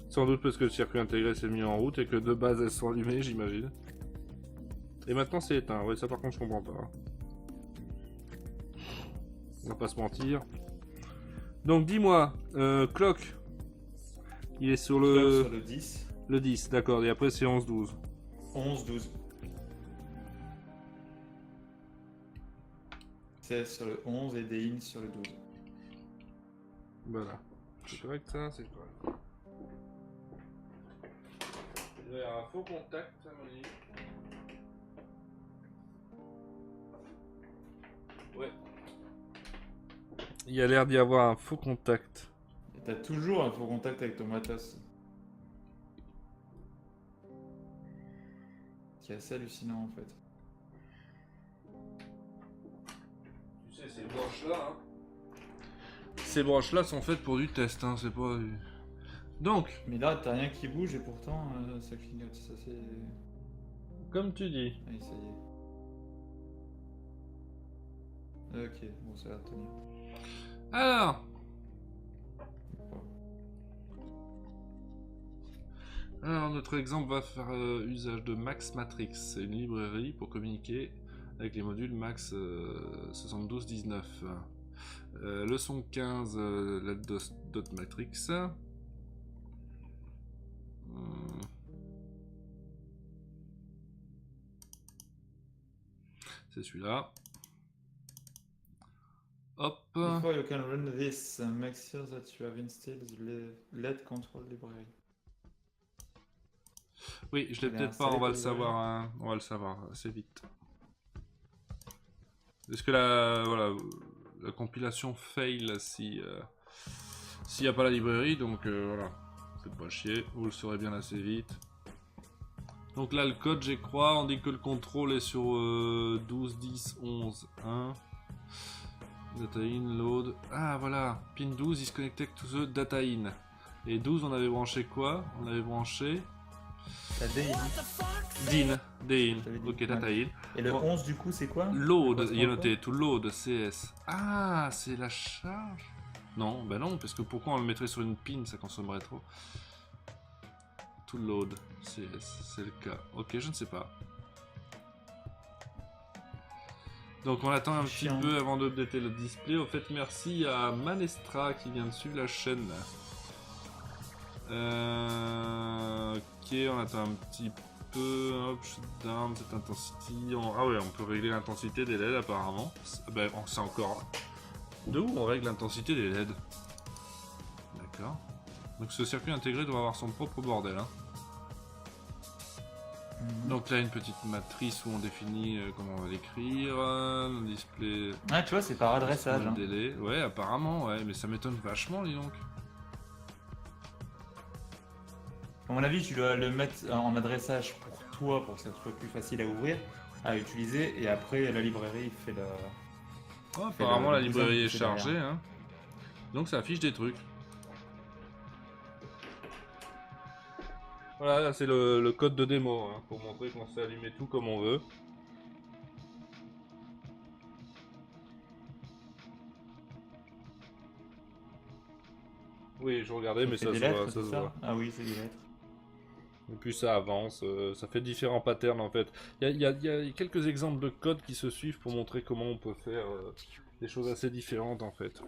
Sans doute parce que le circuit intégré s'est mis en route et que de base elles sont allumées, j'imagine. Et maintenant c'est éteint, ouais, ça par contre je comprends pas. On va pas se mentir. Donc dis-moi, clock, il est sur le... Sur le 10. Le 10, d'accord, et après c'est 11, 12. 11, 12. C'est sur le 11 et Dein sur le 12. Voilà. C'est correct ça, c'est correct. Il y a un faux contact, ça me dit. Ouais. Il y a l'air d'y avoir un faux contact. Et t'as toujours un faux contact avec ton matos. Qui est assez hallucinant en fait. Tu sais, ces broches-là, hein. Ces broches-là sont faites pour du test, hein, c'est pas... Donc... Mais là, t'as rien qui bouge et pourtant, ça clignote, ça c'est... Comme tu dis. Allez, ça y est. Ok, bon, ça va tenir. Alors... Alors, notre exemple va faire usage de Max Matrix. C'est une librairie pour communiquer avec les modules Max 7219. Leçon 15, la dot matrix. C'est celui-là. Hop. Before you can run this, make sure that you have installed the LED control library. Oui, je l'ai peut-être pas, on va le savoir, hein. On va le savoir assez vite. Est-ce que la compilation fail si s'il n'y a pas la librairie, donc voilà. Faites pas chier, vous le saurez bien assez vite. Donc là le code, je crois, on dit que le contrôle est sur 12, 10, 11, 1. Data in, load. Ah voilà, pin 12 is connected to the data in. Et 12 on avait branché quoi? On avait branché... La DIN, ok, data in. Et le 11 du coup c'est quoi? Load, il est noté, to load, CS. Ah, c'est la charge? Non, bah non, parce que pourquoi on le mettrait sur une pin, ça consommerait trop. To load, CS, c'est le cas. Ok, je ne sais pas. Donc on attend un petit peu avant d'updater le display. Au fait, merci à Manestra qui vient de suivre la chaîne. Ok, on attend un petit peu. Hop, shutdown, cette intensity. Ah ouais, on peut régler l'intensité des LED apparemment. Ben, c'est encore... De où on règle l'intensité des LED? D'accord. Donc ce circuit intégré doit avoir son propre bordel. Hein. Donc là, une petite matrice où on définit comment on va l'écrire, le display... Ah, tu vois, c'est par adressage. Hein. Délai. Ouais, apparemment, ouais, mais ça m'étonne vachement, dis donc. À mon avis, tu dois le mettre en adressage pour toi, pour que ça soit plus facile à ouvrir, à utiliser, et après, la librairie fait la... Oh, apparemment, la librairie est chargée, hein. Donc ça affiche des trucs. Voilà, là c'est le code de démo, hein, pour montrer qu'on sait allumer tout comme on veut. Oui, je regardais, mais ça se voit. Ah oui, c'est des lettres. Et puis ça avance, ça fait différents patterns en fait. Il y a quelques exemples de codes qui se suivent pour montrer comment on peut faire des choses assez différentes en fait.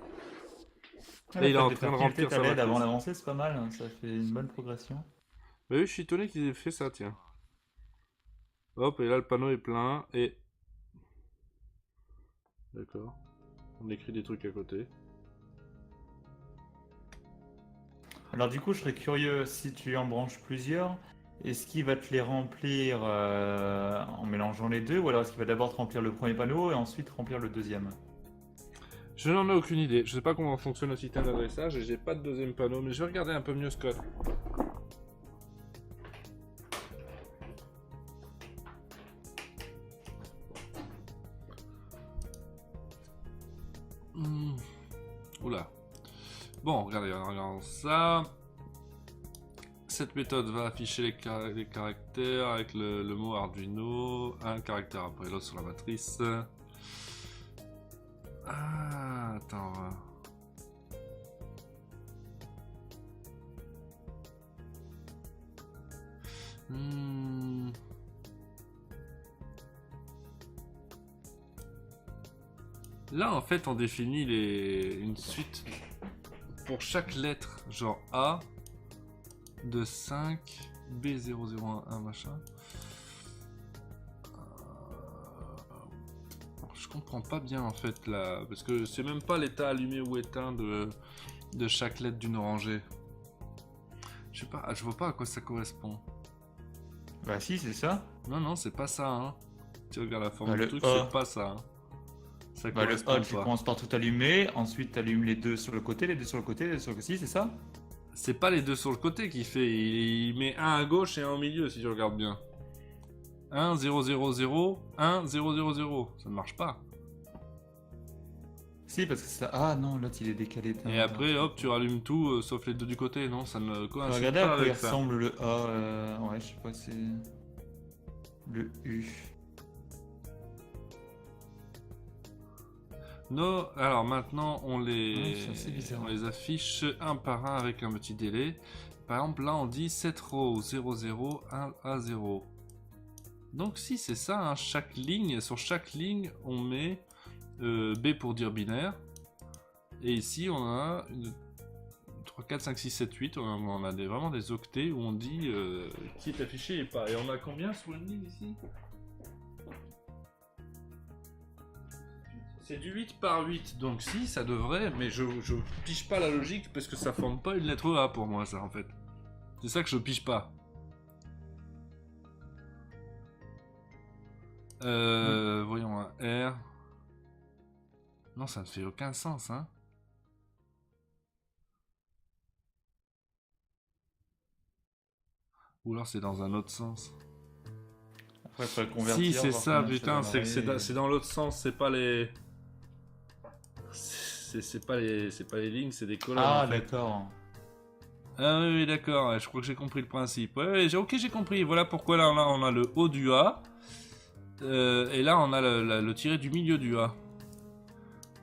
Et il est en train de remplir sa LED avant d'avancer, c'est pas mal, hein, ça fait une bonne progression. Bah oui, je suis étonné qu'ils aient fait ça, tiens. Hop, et là le panneau est plein, et... D'accord. On écrit des trucs à côté. Alors du coup, je serais curieux, si tu en branches plusieurs, est-ce qu'il va te les remplir en mélangeant les deux, ou alors est-ce qu'il va d'abord te remplir le premier panneau et ensuite remplir le deuxième? Je n'en ai aucune idée. Je sais pas comment fonctionne le système d'adressage et j'ai pas de deuxième panneau, mais je vais regarder un peu mieux ce code. Oula. Bon, regardez, on regarde ça. Cette méthode va afficher les caractères avec le mot Arduino. Un caractère après l'autre sur la matrice. Ah, attends. Là, en fait, on définit une suite pour chaque lettre, genre A, de 5, B0011, machin. Je comprends pas bien, en fait, là, parce que c'est même pas l'état allumé ou éteint de chaque lettre d'une rangée. Je sais pas, je vois pas à quoi ça correspond. Bah si, c'est ça. Non, non, c'est pas ça, hein. Tu regardes la forme du truc, c'est pas ça, hein. Ça le A, tu commences par tout allumer, ensuite tu allumes les deux sur le côté, les deux sur le côté, les deux sur le côté, c'est ça? C'est pas les deux sur le côté qu'il fait, il met un à gauche et un au milieu si tu regardes bien. 1, 0, 0, 0, 1, 0, 0, 0, ça ne marche pas. Si, parce que ça... Ah non, l'autre il est décalé. Et après, hop, tu rallumes tout, sauf les deux du côté, non? Ça ne coïncide regardez pas à quoi il avec ça. ressemble le A, ouais, je sais pas, c'est... Le U... Non, alors maintenant on les affiche un par un avec un petit délai. Par exemple là on dit 7 row 0 0 1 A 0. Donc si c'est ça, hein, chaque ligne, sur chaque ligne on met B pour dire binaire. Et ici on a 3, 4, 5, 6, 7, 8, on a vraiment des octets où on dit qui est affiché et pas. Et on a combien sur une ligne ici? C'est du 8 par 8, donc si, ça devrait, mais je pige pas la logique parce que ça forme pas une lettre A pour moi, ça, en fait. C'est ça que je pige pas. Voyons, un R. Non, ça ne fait aucun sens, hein. Ou alors c'est dans un autre sens. Après, il faudrait convertir. Si, c'est ça, putain, c'est dans l'autre sens, c'est pas les... C'est pas les lignes, c'est des colonnes. Ah, en fait. d'accord. Ah oui, d'accord, ouais, je crois que j'ai compris le principe. Ouais, ok, j'ai compris. Voilà pourquoi là, on a le haut du A. Et là, on a le tiré du milieu du A.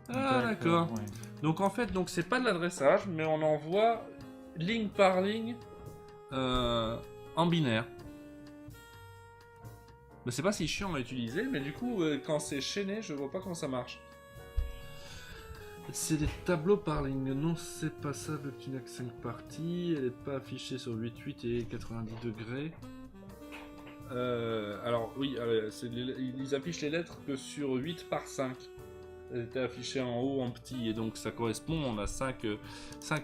Ah, d'accord. Ouais. Donc en fait, c'est pas de l'adressage, mais on envoie ligne par ligne en binaire. Mais c'est pas si chiant à utiliser, mais du coup, quand c'est chaîné, je vois pas comment ça marche. C'est des tableaux par ligne. Non, c'est pas ça, le Kinac 5 parties. Elle est pas affichée sur 8,8 et 90 degrés. Alors, oui, ils affichent les lettres que sur 8 par 5. Elle était affichée en haut en petit, et donc ça correspond. On a 5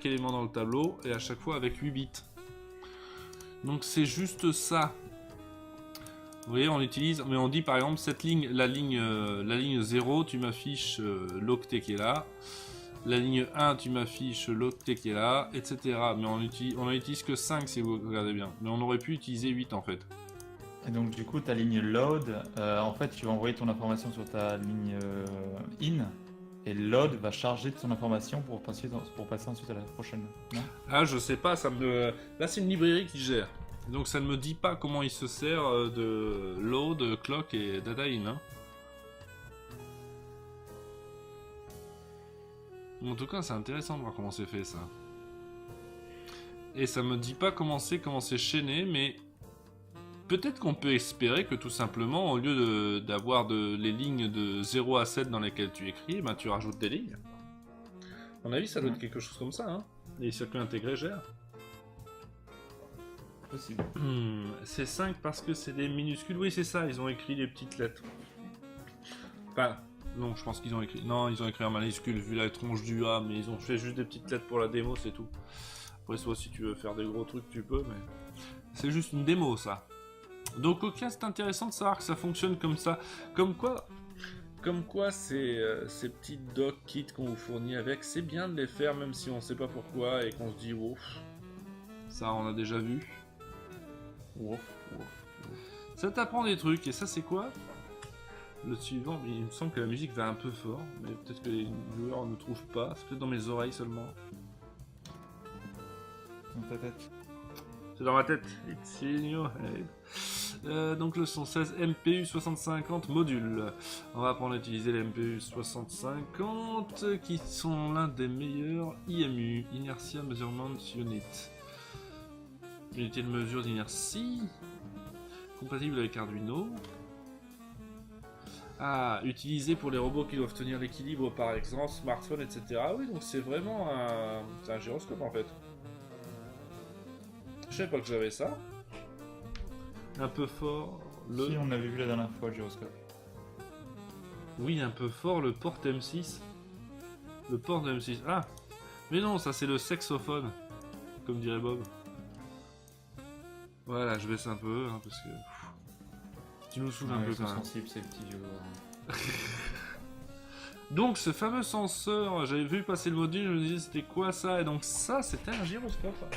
éléments dans le tableau, et à chaque fois avec 8 bits. Donc c'est juste ça. Vous voyez, on utilise, mais on dit par exemple cette ligne, la ligne 0, tu m'affiches l'octet qui est là. La ligne 1, tu m'affiches l'octet qui est là, etc. Mais on n'utilise que 5 si vous regardez bien. Mais on aurait pu utiliser 8 en fait. Et donc du coup, ta ligne load, en fait, tu vas envoyer ton information sur ta ligne in, et load va charger de ton information pour passer ensuite à la prochaine. Non? Ah, je sais pas, là c'est une librairie qui gère. Donc ça ne me dit pas comment il se sert de load, clock et data in. Hein. En tout cas, c'est intéressant de voir comment c'est fait ça. Et ça me dit pas comment c'est chaîné, mais peut-être qu'on peut espérer que tout simplement, au lieu d'avoir les lignes de 0 à 7 dans lesquelles tu écris, ben, tu rajoutes des lignes. À mon avis, ça doit être quelque chose comme ça. Hein. Les circuits intégrés gèrent. Possible. C'est 5 parce que c'est des minuscules. Oui, c'est ça, ils ont écrit des petites lettres. Enfin, non, je pense qu'ils ont écrit. Non, ils ont écrit en minuscule vu la tronche du A, mais ils ont fait juste des petites lettres pour la démo, c'est tout. Après, soit si tu veux faire des gros trucs, tu peux, mais c'est juste une démo, ça. Donc, ok, c'est intéressant de savoir que ça fonctionne comme ça. Comme quoi ces petites doc kits qu'on vous fournit avec, c'est bien de les faire même si on sait pas pourquoi et qu'on se dit ouf, ça on a déjà vu. Ouf. Ça t'apprend des trucs, et ça c'est quoi? Le suivant, il me semble que la musique va un peu fort, mais peut-être que les joueurs ne trouvent pas, c'est peut-être dans mes oreilles seulement. Dans ta tête. C'est dans ma tête. It's in your head. Donc le son 16 MPU 6050 module. On va apprendre à utiliser les MPU 6050 qui sont l'un des meilleurs IMU, Inertia Measurement Unit. Unité de mesure d'inertie, compatible avec Arduino. Ah, utilisé pour les robots qui doivent tenir l'équilibre par exemple, smartphone, etc. Ah oui, donc c'est vraiment un gyroscope en fait. Je savais pas que j'avais ça. Un peu fort le... Si, on avait vu la dernière fois le gyroscope. Oui, un peu fort le port M6. Le port de M6. Ah, mais non, ça c'est le saxophone, comme dirait Bob. Voilà, je baisse un peu, hein, parce que... Tu nous saoules un peu quand même. Sensible, ces petits vieux. Donc ce fameux senseur, j'avais vu passer le module, je me disais c'était quoi ça? Et donc ça, c'était un gyroscope.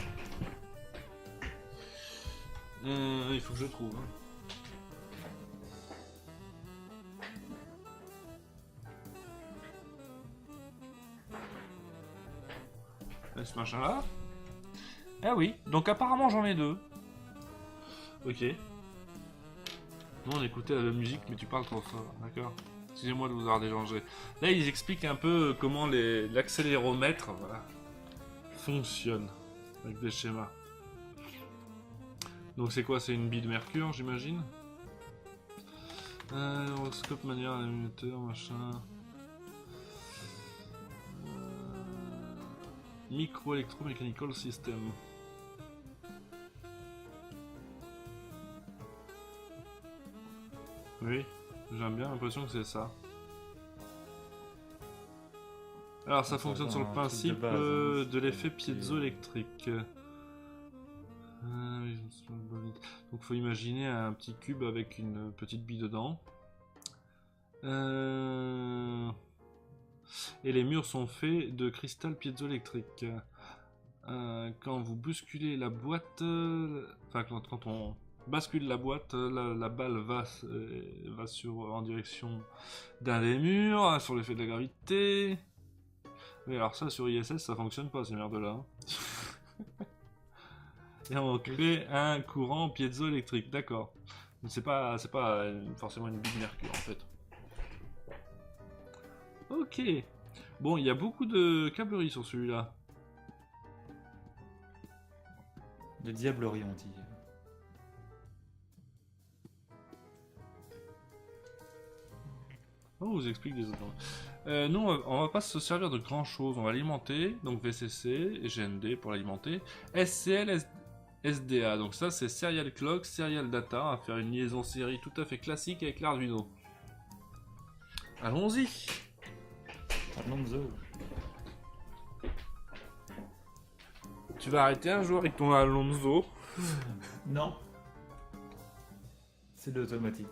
Il faut que je trouve. Et ce machin là. Ah oui, donc apparemment j'en ai deux. Ok. Nous on écoutait la musique, mais tu parles trop fort, d'accord. Excusez-moi de vous avoir dérangé. Là ils expliquent un peu comment l'accéléromètre fonctionne avec des schémas. Donc c'est quoi? C'est une bille de mercure, j'imagine. Horoscope manuel, animateur, machin. Micro-electromechanical system. Oui, j'ai bien l'impression que c'est ça. Alors ça fonctionne sur le principe de, base, de l'effet piezoélectrique. Donc faut imaginer un petit cube avec une petite bille dedans. Et les murs sont faits de cristal piezoélectrique. Quand vous bousculez la boîte, enfin quand on bascule la boîte, la balle va en direction d'un des murs, sur l'effet de la gravité. Mais alors ça sur ISS ça fonctionne pas ces merdes là. Et on crée un courant piezoélectrique, d'accord. C'est pas forcément une bille mercure en fait. Ok. Bon, il y a beaucoup de câblerie sur celui-là. De diablerie on dit. On vous explique des autres. Nous, on va pas se servir de grand chose. On va alimenter, donc VCC et GND pour l'alimenter. SCL, SDA, donc ça c'est Serial Clock, Serial Data. On va faire une liaison série tout à fait classique avec l'Arduino. Allons-y. Alonso. Tu vas arrêter un jour avec ton Alonso. Non. C'est de l'automatique.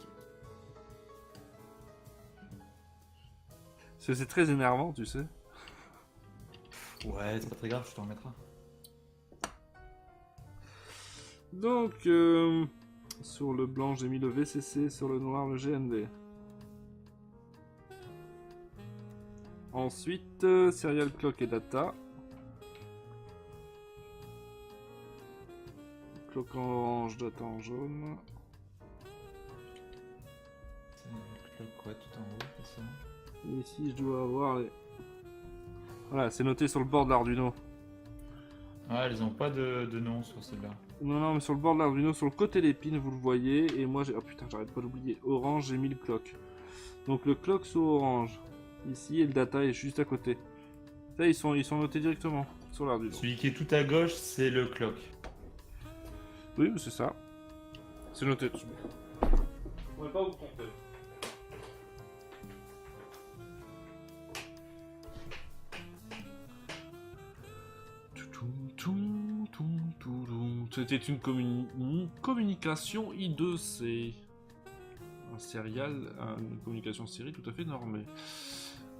C'est très énervant, tu sais. Ouais, c'est pas très grave, je t'en remettrai. Donc, sur le blanc, j'ai mis le VCC, sur le noir, le GND. Ensuite, Serial Clock et Data. Clock en orange, Data en jaune. Clock, ouais, tout en haut, c'est ça. Et ici, je dois avoir les... Voilà, c'est noté sur le bord de l'Arduino. Ouais, elles ont pas de nom sur celle-là. Non, mais sur le bord de l'Arduino, sur le côté des pins, vous le voyez. Et moi, j'ai... Oh putain, j'arrête pas d'oublier. Orange, j'ai mis le clock. Donc le clock sur orange. Ici, et le data est juste à côté. Là, ils sont notés directement sur l'Arduino. Celui qui est tout à gauche, c'est le clock. Oui, c'est ça. C'est noté dessus. On ne va pas vous tromper. C'était une communication I2C. Un serial, une communication série tout à fait normée.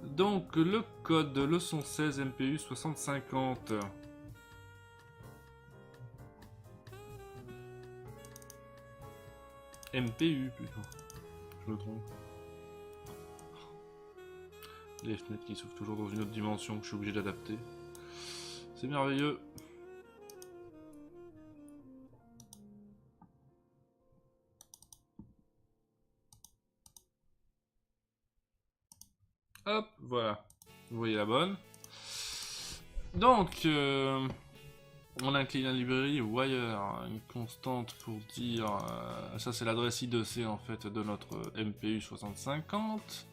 Donc le code leçon 16 MPU 6050. MPU plutôt. Je me trompe. Les fenêtres qui s'ouvrent toujours dans une autre dimension que je suis obligé d'adapter. C'est merveilleux. Hop, voilà. Vous voyez la bonne. Donc, on incline la librairie wire, une constante pour dire... ça c'est l'adresse I2C en fait de notre MPU 6050.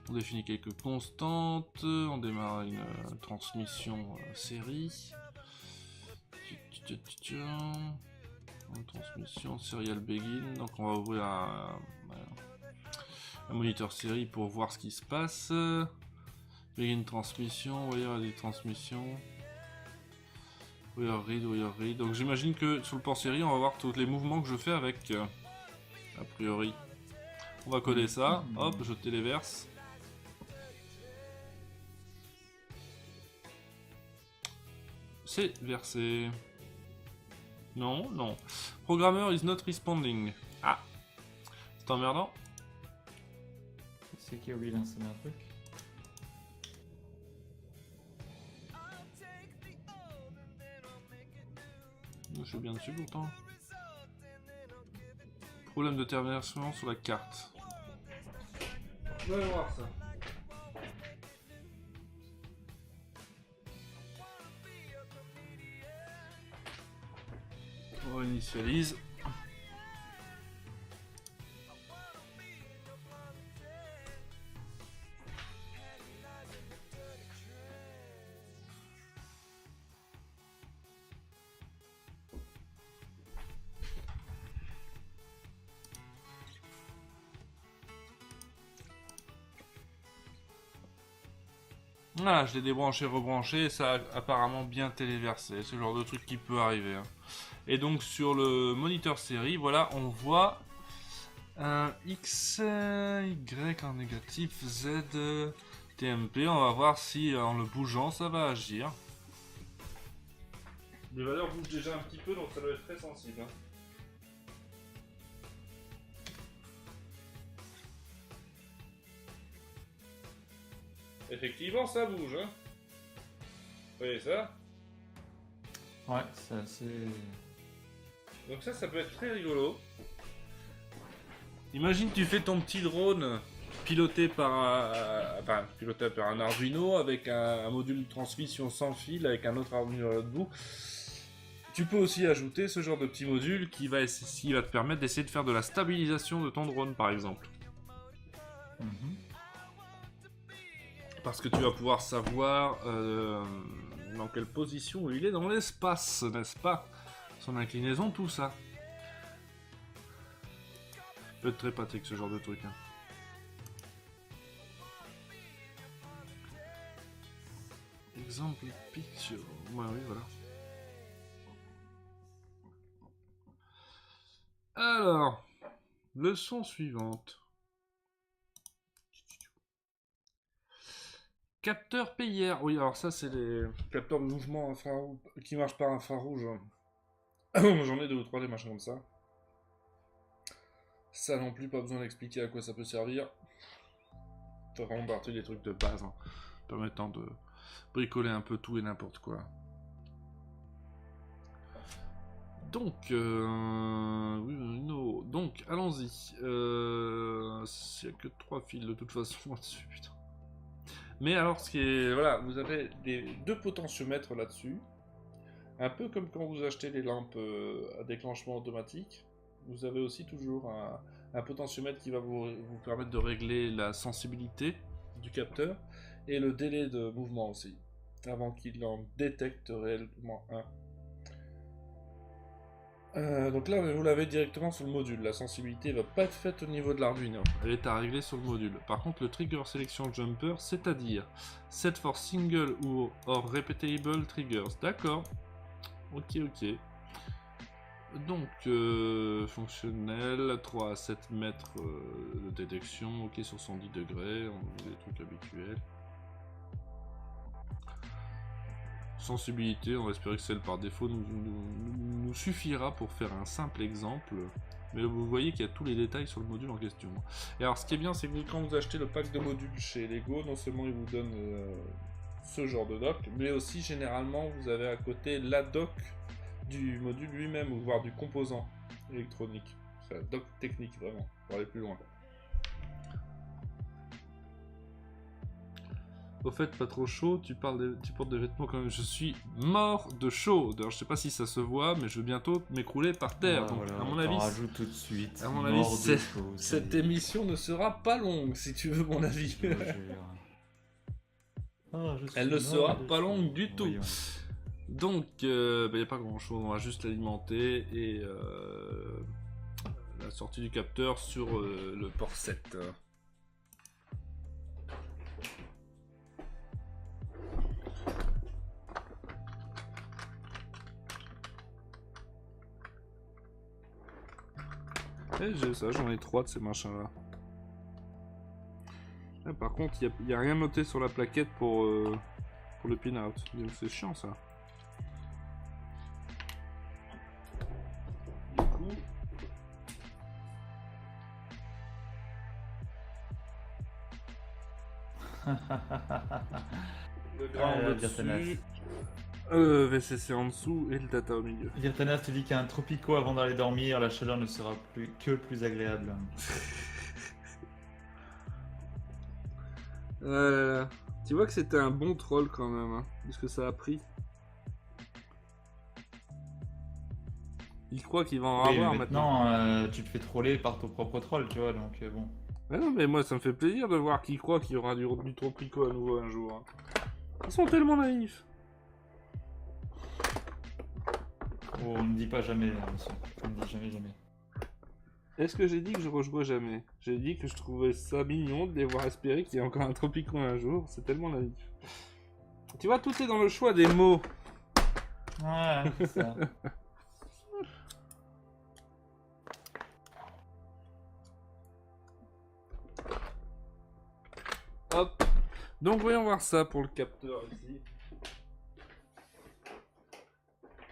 On définit quelques constantes, on démarre une transmission série. Une transmission serial begin, donc on va ouvrir un moniteur série pour voir ce qui se passe. Begin transmission, wire des transmissions. Wire read. Donc j'imagine que sur le port série, on va voir tous les mouvements que je fais avec. A priori. On va coder ça. Hop, je téléverse. C'est versé. Non. Programmer is not responding. Ah. C'est emmerdant. C'est qui a oublié d'installer un truc. Je suis bien dessus pourtant. Problème de termination sur la carte. On va voir ça. On initialise. Voilà, je l'ai débranché, rebranché, ça a apparemment bien téléversé, ce genre de truc qui peut arriver. Hein. Et donc sur le moniteur série, voilà, on voit un X, Y en négatif, Z, TMP. On va voir si en le bougeant ça va agir. Les valeurs bougent déjà un petit peu, donc ça doit être très sensible. Hein. Effectivement, ça bouge. Hein. Vous voyez ça? Ouais, c'est assez... Donc ça peut être très rigolo. Imagine tu fais ton petit drone piloté par un Arduino avec un module de transmission sans fil avec un autre Arduino là-dessous. Tu peux aussi ajouter ce genre de petit module qui va te permettre d'essayer de faire de la stabilisation de ton drone par exemple. Parce que tu vas pouvoir savoir dans quelle position il est dans l'espace, n'est-ce pas? Son inclinaison, tout ça. Peut être très pratique ce genre de truc. Hein. Exemple picture. Ouais, oui, voilà. Alors, leçon suivante. Capteur PIR. Oui, alors ça, c'est les capteurs de mouvement infrarouge qui marchent par infrarouge. J'en ai 2 ou 3 des machins comme ça. Ça non plus, pas besoin d'expliquer à quoi ça peut servir. Ça fait vraiment partie des trucs de base, hein, permettant de bricoler un peu tout et n'importe quoi. Donc, oui, no. Donc, allons-y. S'il n'y a que 3 fils de toute façon là-dessus, putain. Mais alors, ce qui est, voilà, vous avez 2 potentiomètres là-dessus. Un peu comme quand vous achetez les lampes à déclenchement automatique. Vous avez aussi toujours un potentiomètre qui va vous permettre de régler la sensibilité du capteur et le délai de mouvement aussi, avant qu'il en détecte réellement un. Donc là, vous l'avez directement sur le module. La sensibilité ne va pas être faite au niveau de l'Arduino. Elle est à régler sur le module. Par contre, le trigger selection jumper, c'est-à-dire set for single or repeatable triggers. D'accord. Ok. Donc, fonctionnel, 3 à 7 mètres de détection, ok sur 110 degrés, des trucs habituels. Sensibilité, on va espérer que celle par défaut nous suffira pour faire un simple exemple. Mais vous voyez qu'il y a tous les détails sur le module en question. Et alors ce qui est bien, c'est que quand vous achetez le pack de modules chez Lego, non seulement ils vous donnent ce genre de dock, mais aussi généralement vous avez à côté la dock du module lui-même, ou voire du composant électronique. C'est la dock technique vraiment, pour aller plus loin. Au fait, pas trop chaud, tu portes des vêtements quand même. Je suis mort de chaud. Alors, je sais pas si ça se voit, mais je vais bientôt m'écrouler par terre. Donc, voilà, à mon avis, rajoute tout de suite. À mon avis, cette émission ne sera pas longue, si tu veux mon avis. Elle ne sera pas longue du tout. Voyons. Donc, il n'y a pas grand chose. On va juste l'alimenter et la sortie du capteur sur le port 7. Et j'ai ça, j'en ai 3 de ces machins là. Ah, par contre, il n'y a rien noté sur la plaquette pour le pin-out. C'est chiant ça. Du coup... le ground dessus, VCC en dessous et le data au milieu. Virtanas te dit qu'un tropico avant d'aller dormir, la chaleur ne sera que plus agréable. Tu vois que c'était un bon troll quand même, hein, puisque ça a pris. Il croit qu'il va en avoir maintenant. Tu te fais troller par ton propre troll, tu vois, donc bon. Ouais, non, mais moi ça me fait plaisir de voir qu'il croit qu'il y aura du tropico à nouveau un jour. Hein. Ils sont tellement naïfs. Oh, on ne dit pas jamais, monsieur. On ne dit jamais. Est-ce que j'ai dit que je rejouerais jamais? J'ai dit que je trouvais ça mignon de les voir espérer qu'il y ait encore un Tropicon un jour. C'est tellement naïf. Tu vois, tout est dans le choix des mots. Ouais, c'est ça. Hop. Donc voyons voir ça pour le capteur ici.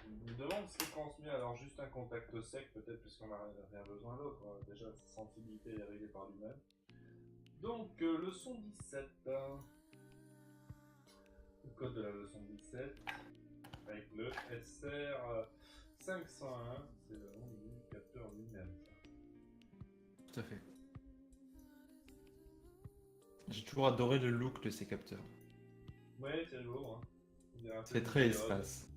Je me demande si c'est transmis, alors juste un contact sec peut-être puisqu'on n'a rien besoin d'autre. Déjà sa sensibilité est réglée par lui-même. Donc le son 17. Le code de la leçon 17 avec le SR 501, c'est le nom du capteur lui-même. Tout à fait. J'ai toujours adoré le look de ces capteurs. Ouais, c'est lourd. Hein. C'est très espace.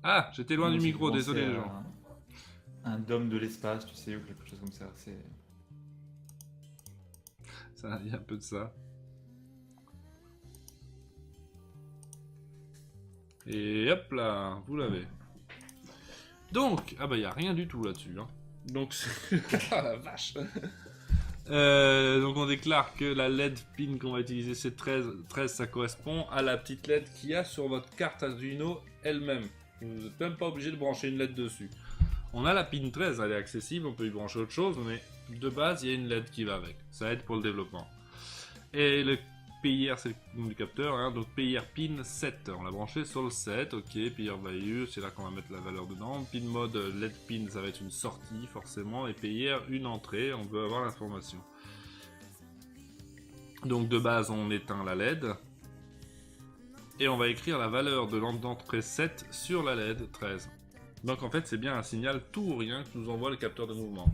Ah, j'étais loin du micro, désolé les gens. Un dôme de l'espace, tu sais, ou quelque chose comme ça. Ça il y a un peu de ça. Et hop là, vous l'avez. Donc, ah bah il n'y a rien du tout là-dessus. Hein. Donc, ah la vache. Donc on déclare que la LED pin qu'on va utiliser c'est 13, ça correspond à la petite LED qu'il y a sur votre carte Arduino elle-même. Vous n'êtes même pas obligé de brancher une LED dessus. On a la pin 13, elle est accessible, on peut y brancher autre chose, mais de base il y a une LED qui va avec. Ça aide pour le développement. Et le PIR c'est le nom du capteur, hein, donc PIR pin 7, on l'a branché sur le 7, ok, PIR value, c'est là qu'on va mettre la valeur dedans. Pin mode LED pin ça va être une sortie forcément, et PIR une entrée, on veut avoir l'information. Donc de base on éteint la LED, et on va écrire la valeur de lampe d'entrée 7 sur la LED 13. Donc en fait c'est bien un signal tout ou rien que nous envoie le capteur de mouvement.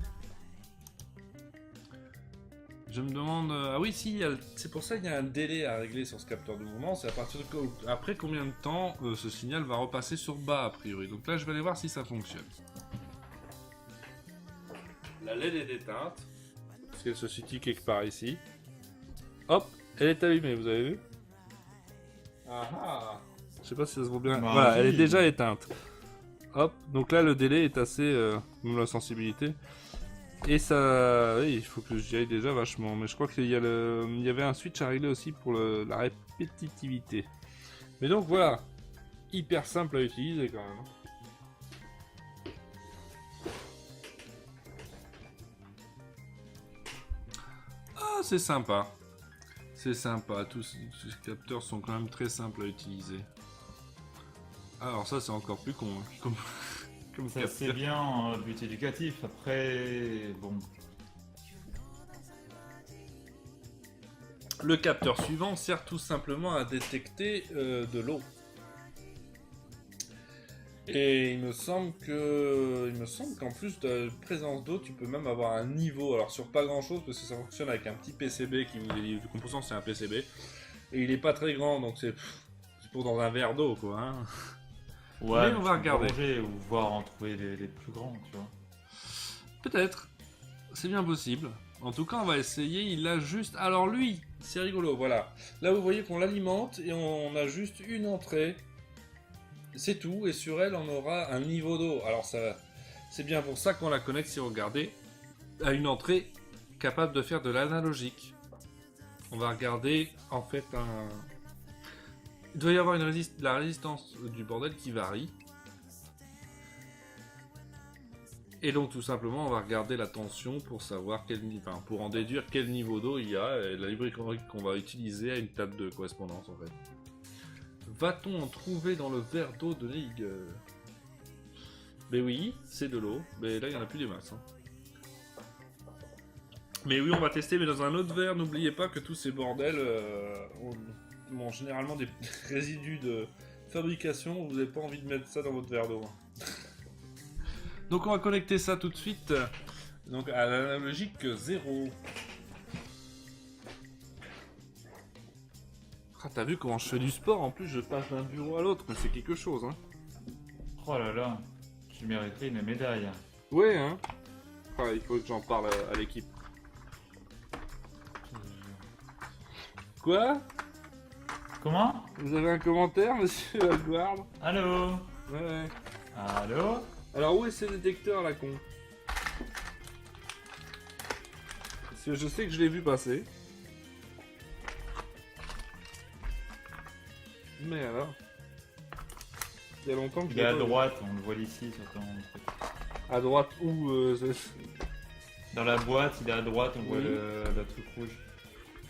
Je me demande... Ah oui, si, c'est pour ça qu'il y a un délai à régler sur ce capteur de mouvement. C'est à partir de... Après combien de temps ce signal va repasser sur bas, a priori. Donc là, je vais aller voir si ça fonctionne. La LED est éteinte. Parce qu'elle se situe quelque part ici. Hop, elle est allumée, vous avez vu? Ah ah. Je sais pas si ça se voit bien. Bah, voilà, oui. elle est déjà éteinte. Hop, donc là, le délai est assez... la sensibilité... Et ça, oui, il faut que j'y aille déjà vachement, mais je crois qu'il y a il y avait un switch à régler aussi pour la répétitivité. Mais donc voilà, hyper simple à utiliser quand même. Ah, c'est sympa. C'est sympa, tous ces capteurs sont quand même très simples à utiliser. Alors ça c'est encore plus con, hein, comme Ça capteur. c'est bien en but éducatif. Après, bon. Le capteur suivant sert tout simplement à détecter de l'eau. Et il me semble qu'en plus de la présence d'eau, tu peux même avoir un niveau. Alors sur pas grand chose parce que ça fonctionne avec un petit PCB qui vous délivre. Le composant c'est un PCB et il est pas très grand donc c'est pour dans un verre d'eau quoi. Hein. Ouais, mais on va regarder. Ou voir en trouver les plus grands, tu vois. Peut-être, c'est bien possible. En tout cas, on va essayer. Il a juste. Alors lui, c'est rigolo. Voilà. Là, vous voyez qu'on l'alimente et on a juste une entrée. C'est tout. Et sur elle, on aura un niveau d'eau. Alors ça, c'est bien pour ça qu'on la connecte. Si vous regardez, à une entrée capable de faire de l'analogique. On va regarder en fait un. Il doit y avoir la résistance du bordel qui varie. Et donc tout simplement on va regarder la tension pour savoir pour en déduire quel niveau d'eau il y a. Et la librairie qu'on va utiliser a une table de correspondance en fait. Va-t-on en trouver dans le verre d'eau de Ligue? Mais oui, c'est de l'eau. Mais là il n'y en a plus des masses. Hein. Mais oui, on va tester, mais dans un autre verre. N'oubliez pas que tous ces bordels ont généralement des résidus de fabrication. Vous n'avez pas envie de mettre ça dans votre verre d'eau. Donc on va connecter ça tout de suite donc à l'analogique 0. Ah, t'as vu comment je fais du sport? En plus, je passe d'un bureau à l'autre, mais c'est quelque chose. Hein. Oh là là, tu mériterais une médaille. Ouais, hein. Ah, il faut que j'en parle à l'équipe. Quoi? Comment? Vous avez un commentaire, monsieur Alguard? Allô? Ouais. Allô? Alors où est ce détecteur, la con? Je sais que je l'ai vu passer. Mais alors... Il y a longtemps que il est à droite, on le voit d'ici sur ton truc. À droite où Dans la boîte, il est à droite, on voit le truc rouge.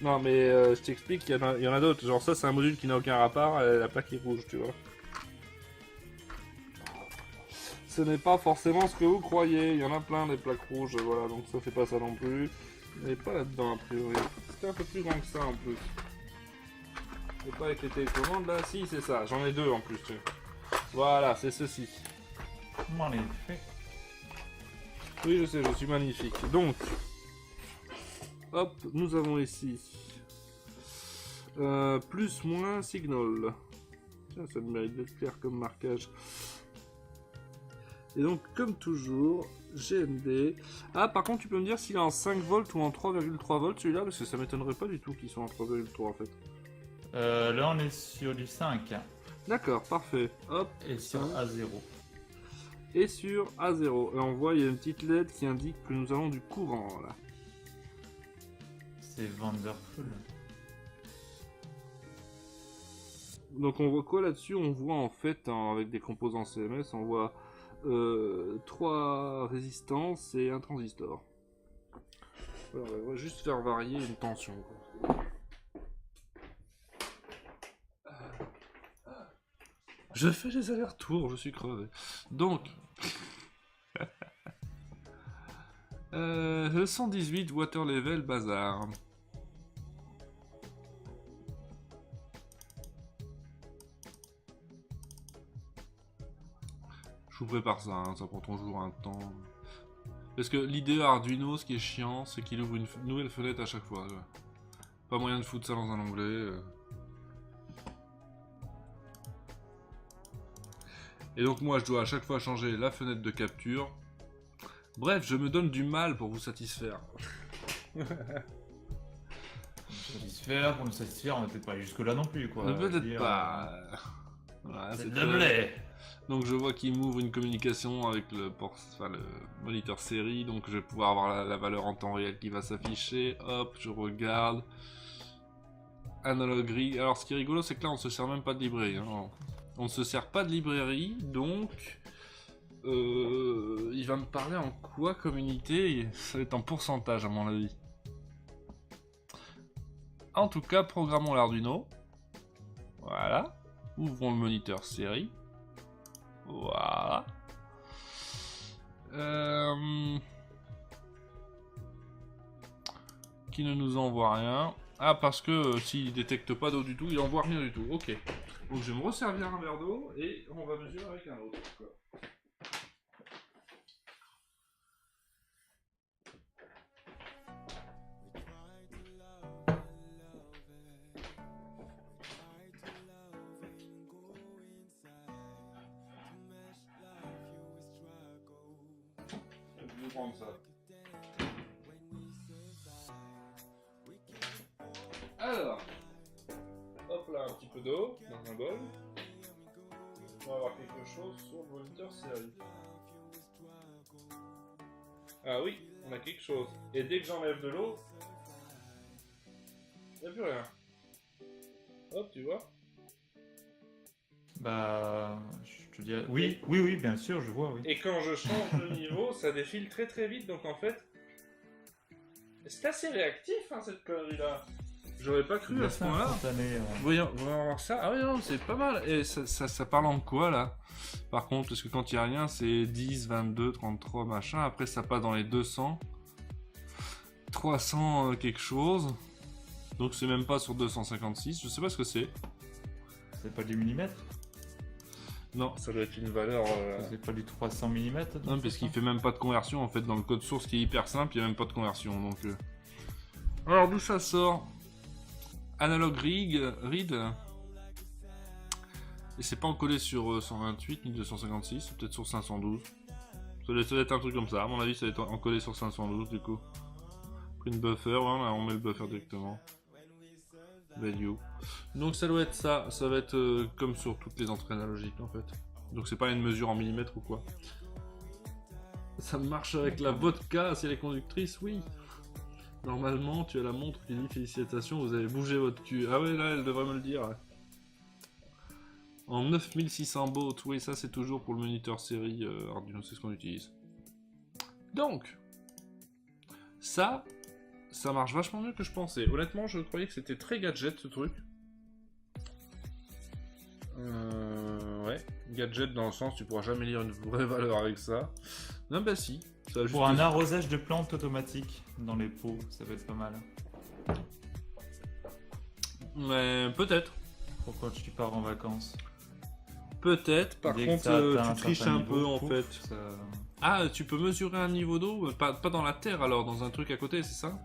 Non mais je t'explique, il y en a d'autres. Genre ça c'est un module qui n'a aucun rapport, la plaque est rouge, tu vois. Ce n'est pas forcément ce que vous croyez, il y en a plein des plaques rouges, voilà, donc ça fait pas ça non plus. Il n'est pas là-dedans a priori. C'était un peu plus grand que ça en plus. C'est pas avec les télécommandes là, si c'est ça, j'en ai deux en plus. Tu vois. Voilà, c'est ceci. Magnifique. Oui je sais, je suis magnifique. Donc, hop, nous avons ici plus moins signal. Tiens, ça me mérite d'être clair comme marquage. Et donc, comme toujours, GND. Ah, par contre, tu peux me dire s'il est en 5 volts ou en 3,3 volts celui-là, parce que ça m'étonnerait pas du tout qu'ils soient en 3,3 en fait. Là, on est sur du 5. D'accord, parfait. Hop. Et sur A0. Et sur A0. Et on voit, il y a une petite LED qui indique que nous avons du courant là. C'est Wonderful. Donc on voit quoi là-dessus? On voit en fait, avec des composants CMS, on voit 3 résistances et un transistor. Alors, on va juste faire varier une tension, quoi. Je fais les allers-retours, je suis crevé. Donc, le 118 water level bazar. Je vous prépare ça, hein, ça prend toujours un temps. Parce que l'idée Arduino, ce qui est chiant, c'est qu'il ouvre une nouvelle fenêtre à chaque fois. Ouais. Pas moyen de foutre ça dans un onglet. Et donc moi je dois à chaque fois changer la fenêtre de capture. Bref, je me donne du mal pour vous satisfaire. Pour nous satisfaire, on va peut-être pas aller jusque là non plus quoi. Peut-être pas. Voilà, c'est de blé. Donc je vois qu'il m'ouvre une communication avec le moniteur série, donc je vais pouvoir avoir la valeur en temps réel qui va s'afficher. Hop, je regarde. Analog rig. Alors ce qui est rigolo, c'est que là on se sert même pas de librairie. Hein. On ne se sert pas de librairie, donc il va me parler en quoi comme unité? Ça va être en pourcentage à mon avis. En tout cas, programmons l'Arduino. Voilà. Ouvrons le moniteur série. Voilà. Qui ne nous envoie rien. Ah, parce que s'il détecte pas d'eau du tout, il envoie rien du tout. Ok. Donc je vais me resservir un verre d'eau et on va mesurer avec un autre. Je vais prendre ça. Alors, hop là, un petit peu d'eau dans un bol. On va avoir quelque chose sur le moniteur série. Ah oui, on a quelque chose. Et dès que j'enlève de l'eau, il n'y a plus rien. Hop, tu vois? Bah, je te dirais... Oui, bien sûr, je vois, oui. Et quand je change de niveau, ça défile très très vite, donc en fait... C'est assez réactif, hein, cette connerie-là. J'aurais pas cru à ce point-là. Voyons voir ça. Ah oui, non, c'est pas mal. Et ça parle en quoi, là? Par contre, parce que quand il n'y a rien, c'est 10, 22, 33, machin. Après, ça passe dans les 200. 300 quelque chose. Donc, c'est même pas sur 256. Je sais pas ce que c'est. C'est pas du millimètre? Non, ça doit être une valeur... C'est pas du 300 mm? Non, parce qu'il fait même pas de conversion, en fait. Dans le code source qui est hyper simple, il n'y a même pas de conversion. Donc, alors, d'où ça sort? Analog read. Et c'est pas encodé sur 128 ni 256, c'est peut-être sur 512. Ça doit être un truc comme ça, à mon avis ça doit être encodé sur 512 du coup. Print buffer, voilà, on met le buffer directement. Value. Donc ça doit être ça, ça va être comme sur toutes les entrées analogiques en fait. Donc c'est pas une mesure en millimètres ou quoi. Ça marche avec la vodka si elle est conductrice, oui. Normalement, tu as la montre qui dit félicitations, vous avez bougé votre cul. Ah ouais, là, elle devrait me le dire. Ouais. En 9600 baud, oui, ça c'est toujours pour le moniteur série Arduino, c'est ce qu'on utilise. Donc, ça marche vachement mieux que je pensais. Honnêtement, je croyais que c'était très gadget ce truc. Ouais, gadget dans le sens tu pourras jamais lire une vraie valeur avec ça. Non, bah si. Ça pour un arrosage de plantes automatique dans les pots, ça va être pas mal. Mais peut-être. Pourquoi tu pars en vacances? Peut-être, par contre, tu triches un peu en fait. Ça... Ah, tu peux mesurer un niveau d'eau, pas dans la terre alors, dans un truc à côté, c'est ça?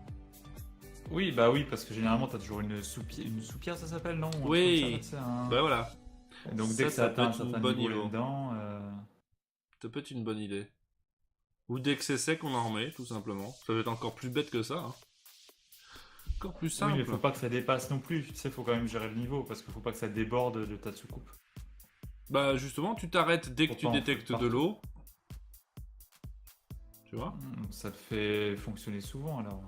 Oui, bah oui, parce que généralement t'as toujours une soupière, ça s'appelle, non? Oui, bah voilà. Et donc dès que ça atteint un certain niveau idée. dedans... Ça peut être une bonne idée. Ou dès que c'est sec, on en remet, tout simplement. Ça va être encore plus bête que ça. Hein. Encore plus simple. Oui, mais faut pas que ça dépasse non plus. Tu sais, faut quand même gérer le niveau, parce qu'il faut pas que ça déborde de ta soucoupe. Bah justement, tu t'arrêtes dès que tu détectes de l'eau. Tu vois? Ça te fait fonctionner souvent, alors.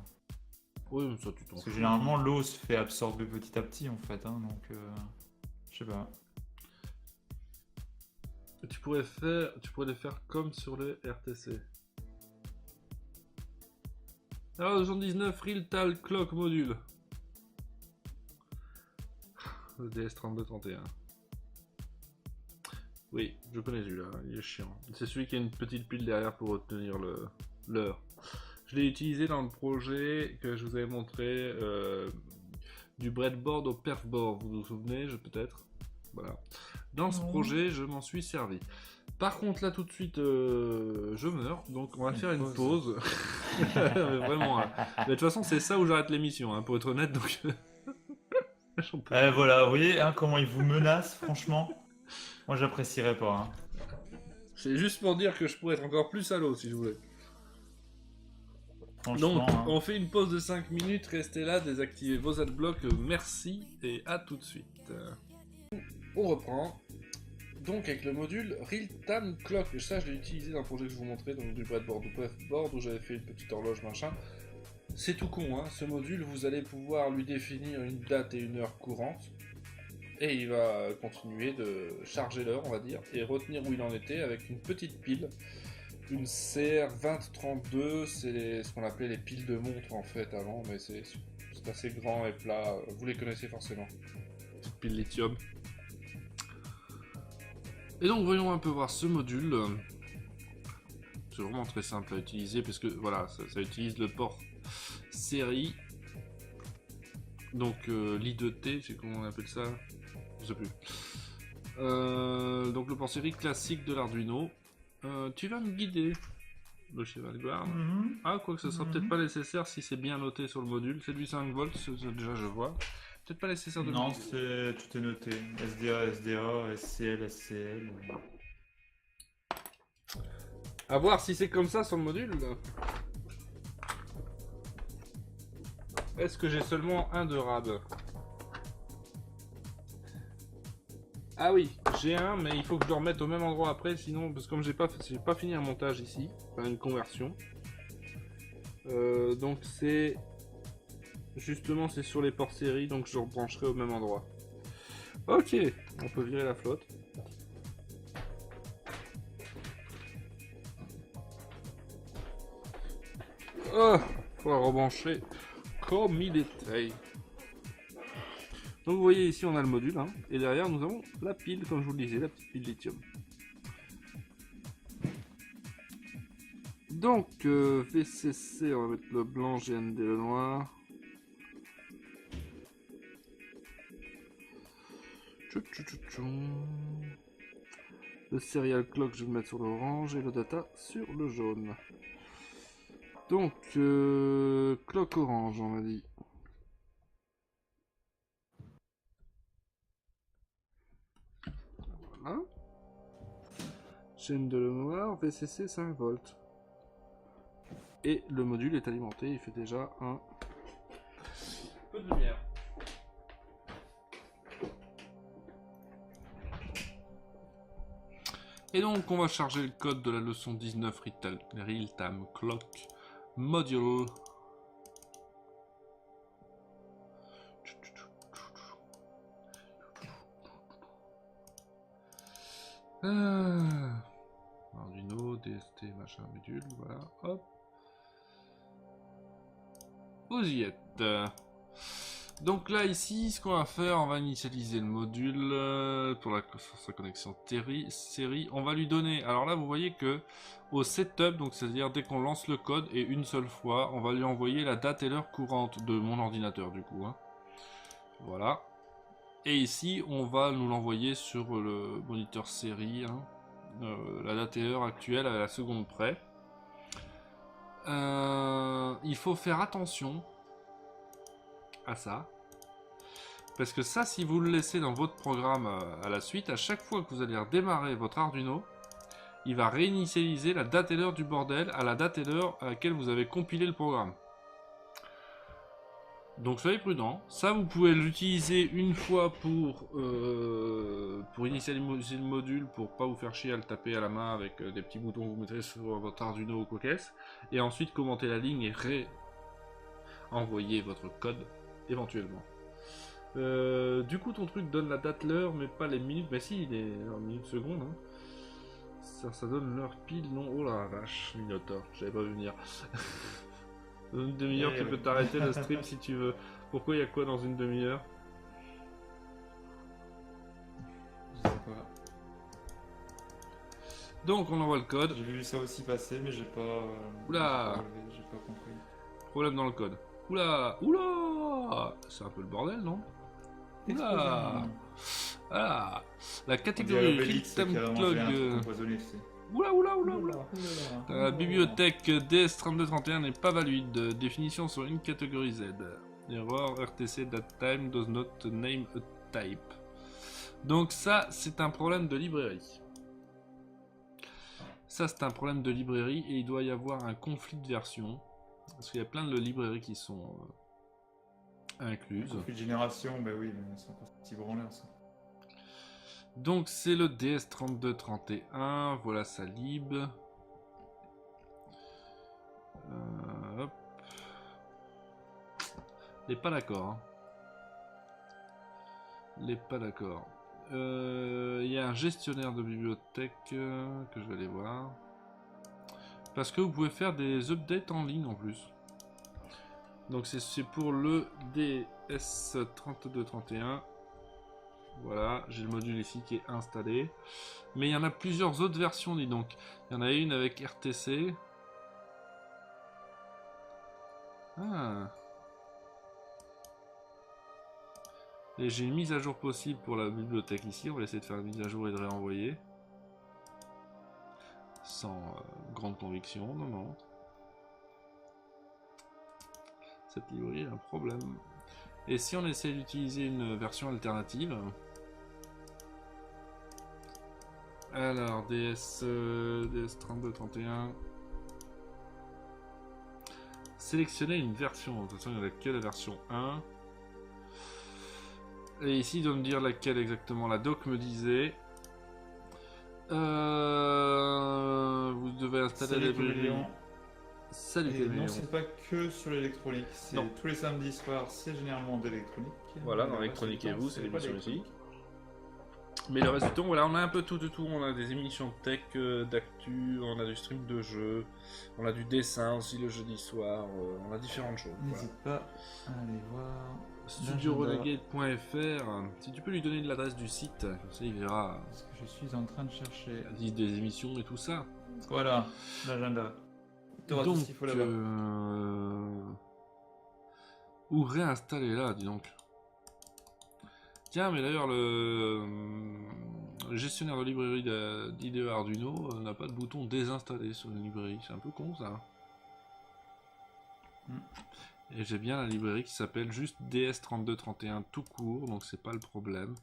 Oui, mais ça tu t'en Parce que généralement, l'eau se fait absorber petit à petit, en fait. Hein, donc, je sais pas. Tu pourrais les faire comme sur le RTC. Alors, 79 Realtal Clock Module. Le DS3231. Oui, je connais celui-là, il est chiant. C'est celui qui a une petite pile derrière pour retenir l'heure. Je l'ai utilisé dans le projet que je vous avais montré du breadboard au perfboard, vous vous souvenez, peut-être. Voilà. Dans ce projet, je m'en suis servi. Par contre, là, tout de suite, je meurs, donc on va faire une pause. Vraiment. Hein. Mais de toute façon, c'est ça où j'arrête l'émission, hein, pour être honnête, donc... voilà, vous voyez hein, comment il vous menace, franchement. Moi, j'apprécierais pas. Hein. C'est juste pour dire que je pourrais être encore plus salaud, si je voulais. Donc, hein. on fait une pause de 5 minutes, restez là, désactivez vos adblocks, merci, et à tout de suite. On reprend. Donc avec le module Real-Time Clock, et ça je l'ai utilisé dans le projet que je vous montrais, donc du breadboard ou perfboard, où j'avais fait une petite horloge machin. C'est tout con, hein. Ce module, vous allez pouvoir lui définir une date et une heure courante, et il va continuer de charger l'heure, on va dire, et retenir où il en était avec une petite pile. Une CR2032, c'est ce qu'on appelait les piles de montre en fait avant, mais c'est assez grand et plat, vous les connaissez forcément. Petite pile lithium. Et donc voyons un peu voir ce module. C'est vraiment très simple à utiliser parce que voilà, ça utilise le port série. Donc l'I2T, c'est comment on appelle ça? Je sais plus. Donc le port série classique de l'Arduino. Tu vas me guider, le cheval guard. Ah, quoique ce sera peut-être pas nécessaire si c'est bien noté sur le module. C'est du 5 volts, déjà je vois. Peut-être pas nécessaire de... Non, tout est noté. SDA, SDA, SCL, SCL. À voir si c'est comme ça sur le module. Est-ce que j'ai seulement un de RAD? Ah oui, j'ai un, mais il faut que je le remette au même endroit après, sinon, parce que comme j'ai pas fini un montage ici, enfin une conversion. Donc c'est... Justement, c'est sur les ports série, donc je rebrancherai au même endroit. Ok, on peut virer la flotte. Oh, faut la rebrancher comme il était. Donc vous voyez ici, on a le module, hein, et derrière nous avons la pile, comme je vous le disais, la petite pile lithium. Donc VCC, on va mettre le blanc, GND le noir. Le serial clock, je vais le mettre sur l'orange et le data sur le jaune. Donc, clock orange, on a dit. Voilà. Chaîne de le noir, VCC 5 volts. Et le module est alimenté, il fait déjà un peu de lumière. Et donc on va charger le code de la leçon 19 Real-Time Clock Module. Arduino, DST, machin, module, voilà, hop. Vous y êtes. Donc là, ici, ce qu'on va faire, on va initialiser le module pour sa connexion série. On va lui donner, alors là, vous voyez que au setup, donc c'est-à-dire dès qu'on lance le code et une seule fois, on va lui envoyer la date et l'heure courante de mon ordinateur, du coup. Hein. Voilà. Et ici, on va nous l'envoyer sur le moniteur série, hein. La date et l'heure actuelle à la seconde près. Il faut faire attention à ça. Parce que ça, si vous le laissez dans votre programme à la suite, à chaque fois que vous allez redémarrer votre Arduino, il va réinitialiser la date et l'heure du bordel à la date et l'heure à laquelle vous avez compilé le programme. Donc soyez prudent. Ça, vous pouvez l'utiliser une fois pour initialiser le module, pour pas vous faire chier à le taper à la main avec des petits boutons que vous mettrez sur votre Arduino ou quoi qu'est-ce. Et ensuite commenter la ligne et réenvoyer votre code éventuellement. Du coup, ton truc donne la date, l'heure, mais pas les minutes. Mais si, il est en minutes secondes. Hein. Ça donne l'heure pile, non? Oh la vache, Minotaur, j'avais pas vu venir. Dans une demi-heure, tu peux t'arrêter le stream si tu veux. Pourquoi il y a quoi dans une demi-heure? Je sais pas. Donc, on envoie le code. J'ai vu ça aussi passer, mais j'ai pas. Oula! J'ai pas compris. Problème dans le code. Oula! Oula! C'est un peu le bordel, non? Oula! Voilà! La catégorie Rhythm Clog. Oula, oula, oula, oula. La bibliothèque DS3231 n'est pas valide. Définition sur une catégorie Z. Error RTC that time does not name a type. Donc ça, c'est un problème de librairie. Ça, c'est un problème de librairie et il doit y avoir un conflit de version. Parce qu'il y a plein de librairies qui sont incluses. Conflit de génération, bah oui, mais c'est encore petit branleur ça. Donc c'est le DS3231, voilà sa lib. Hop. Il n'est pas d'accord. Hein. Il n'est pas d'accord. Il y a un gestionnaire de bibliothèque que je vais aller voir. Parce que vous pouvez faire des updates en ligne en plus. Donc c'est pour le DS3231. Voilà, j'ai le module ici qui est installé. Mais il y en a plusieurs autres versions, dis donc. Il y en a une avec RTC. Ah. Et j'ai une mise à jour possible pour la bibliothèque ici. On va essayer de faire une mise à jour et de réenvoyer. Sans grande conviction, non, non. Cette librairie a un problème. Et si on essaie d'utiliser une version alternative... Alors, DS3231. Sélectionner une version. De toute façon, il n'y en a que la version 1. Et ici, il doit me dire laquelle exactement. La doc me disait. Vous devez installer les librairies. Salut Téméléon. Non, c'est pas que sur l'électronique. C'est tous les samedis soirs, c'est généralement d'électronique. Voilà, dans l'électronique et vous, c'est l'émission ici. Mais le reste du temps, voilà, on a un peu tout de tout. On a des émissions de tech, d'actu, on a du stream de jeux, on a du dessin aussi le jeudi soir, on a différentes choses. N'hésite pas à aller voir studiorenegade.fr. Si tu peux lui donner l'adresse du site, comme ça il verra. Parce que je suis en train de chercher des émissions et tout ça. Voilà, l'agenda. Donc, ou réinstaller là, dis donc. Tiens, mais d'ailleurs, le gestionnaire de librairie d'IDE Arduino n'a pas de bouton désinstaller sur la librairie. C'est un peu con ça. Et j'ai bien la librairie qui s'appelle juste DS3231 tout court, donc c'est pas le problème.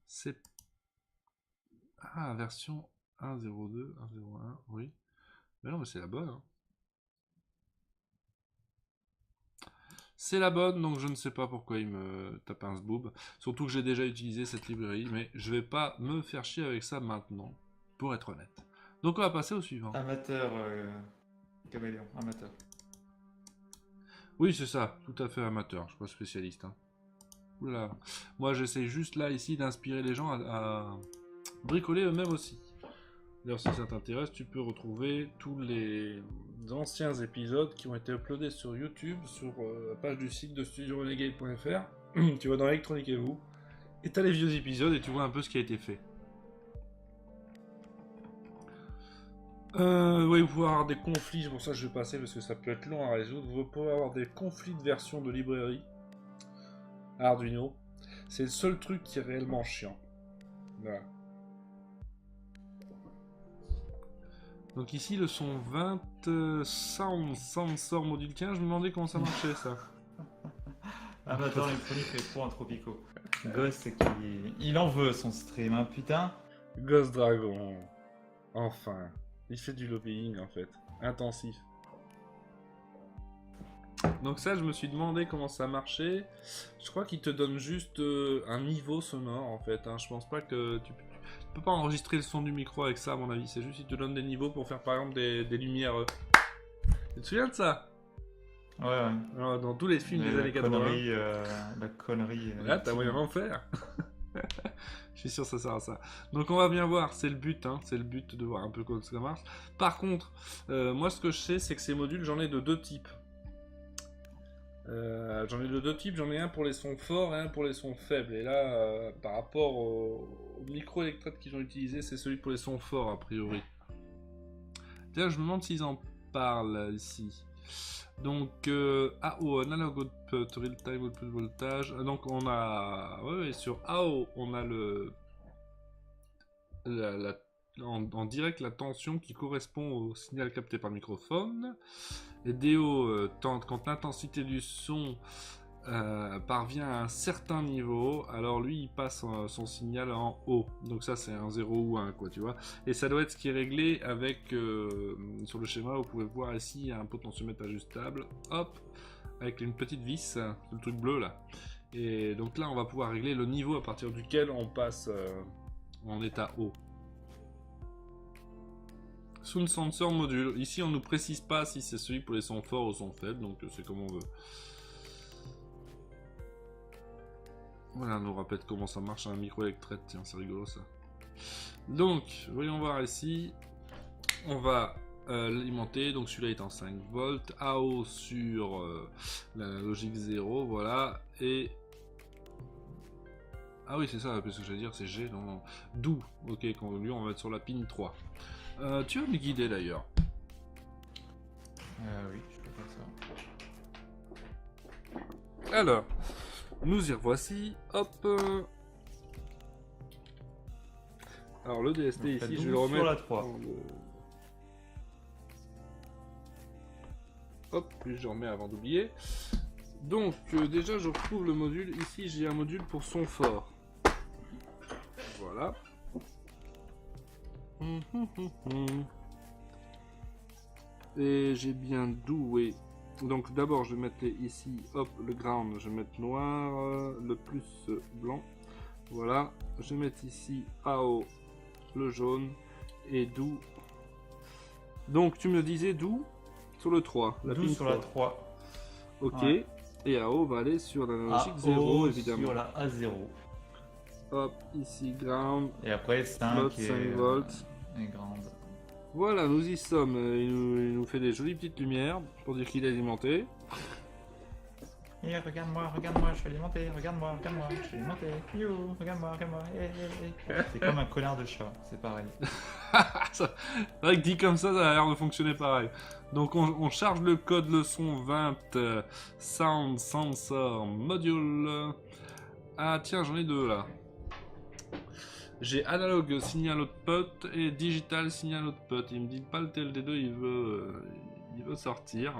C'est... Ah, version 1.02, 1.01, oui. Mais non, mais c'est la bonne. Hein. C'est la bonne, donc je ne sais pas pourquoi il me tape un sboob. Surtout que j'ai déjà utilisé cette librairie, mais je vais pas me faire chier avec ça maintenant, pour être honnête. Donc on va passer au suivant. Amateur, Caméléon, amateur. Oui, c'est ça, tout à fait amateur, je suis pas spécialiste. Hein. Oula. Moi j'essaie juste là ici d'inspirer les gens à bricoler eux-mêmes aussi. D'ailleurs si ça t'intéresse, tu peux retrouver tous les anciens épisodes qui ont été uploadés sur YouTube, sur la page du site de studiorenegade.fr. Tu vas dans Électronique et vous, et t'as les vieux épisodes et tu vois un peu ce qui a été fait. Oui, vous pouvez avoir des conflits, c'est pour ça que je vais passer parce que ça peut être long à résoudre. Vous pouvez avoir des conflits de version de librairie Arduino. C'est le seul truc qui est réellement chiant. Voilà. Donc ici le son 20 Sound Sensor module 15, je me demandais comment ça marchait ça. Amateur électronique est trop un tropico. Ghost, c'est qu'il en veut son stream, hein, putain. Ghost Dragon. Enfin. Il fait du lobbying en fait. Intensif. Donc ça, je me suis demandé comment ça marchait. Je crois qu'il te donne juste un niveau sonore en fait. Hein. Je pense pas que tu peux pas enregistrer le son du micro avec ça à mon avis. C'est juste qu'il te donne des niveaux pour faire par exemple des lumières. Tu te souviens de ça? Ouais. Alors, dans tous les films des années 80. La connerie. Là, t'as moyen d'en faire. Je suis sûr que ça sert à ça. Donc on va bien voir, c'est le but, hein, c'est le but de voir un peu comment ça marche. Par contre, moi ce que je sais, c'est que ces modules, j'en ai de deux types. J'en ai un pour les sons forts et un pour les sons faibles. Et là, par rapport au micro-électrode qu'ils ont utilisé, c'est celui pour les sons forts a priori. Tiens, je me demande s'ils en parlent ici. Donc, AO, Analog Output, Real Time Output Voltage. Donc, on a. Ouais, sur AO, on a en direct la tension qui correspond au signal capté par le microphone. Et DO, quand l'intensité du son parvient à un certain niveau, alors lui il passe son signal en haut. Donc ça c'est un 0 ou 1 quoi, tu vois. Et ça doit être ce qui est réglé avec sur le schéma, vous pouvez voir ici il y a un potentiomètre ajustable, hop, avec une petite vis, le truc bleu là. Et donc là on va pouvoir régler le niveau à partir duquel on passe en état haut. Sound Sensor Module. Ici on ne nous précise pas si c'est celui pour les sons forts ou sons faibles, donc c'est comme on veut. Voilà, on nous rappelle comment ça marche un micro-électrode, tiens, c'est rigolo ça. Donc, voyons voir ici. On va l'alimenter, donc celui-là est en 5 volts. AO sur la logique 0, voilà. Et. Ah oui, c'est ça, parce que j'allais dire, c'est G, non. Do, ok, quand lui on va être sur la pin 3. Tu vas me guider d'ailleurs. Oui, je peux faire ça. Alors. Nous y revoici, hop. Alors le DST donc, ici, je vais le remettre sur la 3. Hop, puis je remets avant d'oublier. Donc déjà je retrouve le module, ici j'ai un module pour son fort. Voilà. Et j'ai bien doué. Donc d'abord je vais mettre ici, hop, le ground, je vais mettre noir, le plus blanc, voilà, je vais mettre ici AO, le jaune, et do. Donc tu me disais do sur le 3, la do sur 3. La 3. Ok, ouais. Et AO va aller sur la logique 0 évidemment. Sur la A0. Hop, ici ground, et après 5 volts. Et ground. Voilà, nous y sommes. Il nous fait des jolies petites lumières pour dire qu'il est alimenté. Et regarde-moi, je suis alimenté. Regarde-moi, je suis alimenté. You, regarde-moi. C'est comme un connard de chat, c'est pareil. C'est vrai que dit comme ça a l'air de fonctionner pareil. Donc on charge le code leçon 20 Sound Sensor Module. Ah tiens, j'en ai deux là. J'ai Analog Signal Output et Digital Signal Output. Il me dit pas lequel des deux il veut sortir.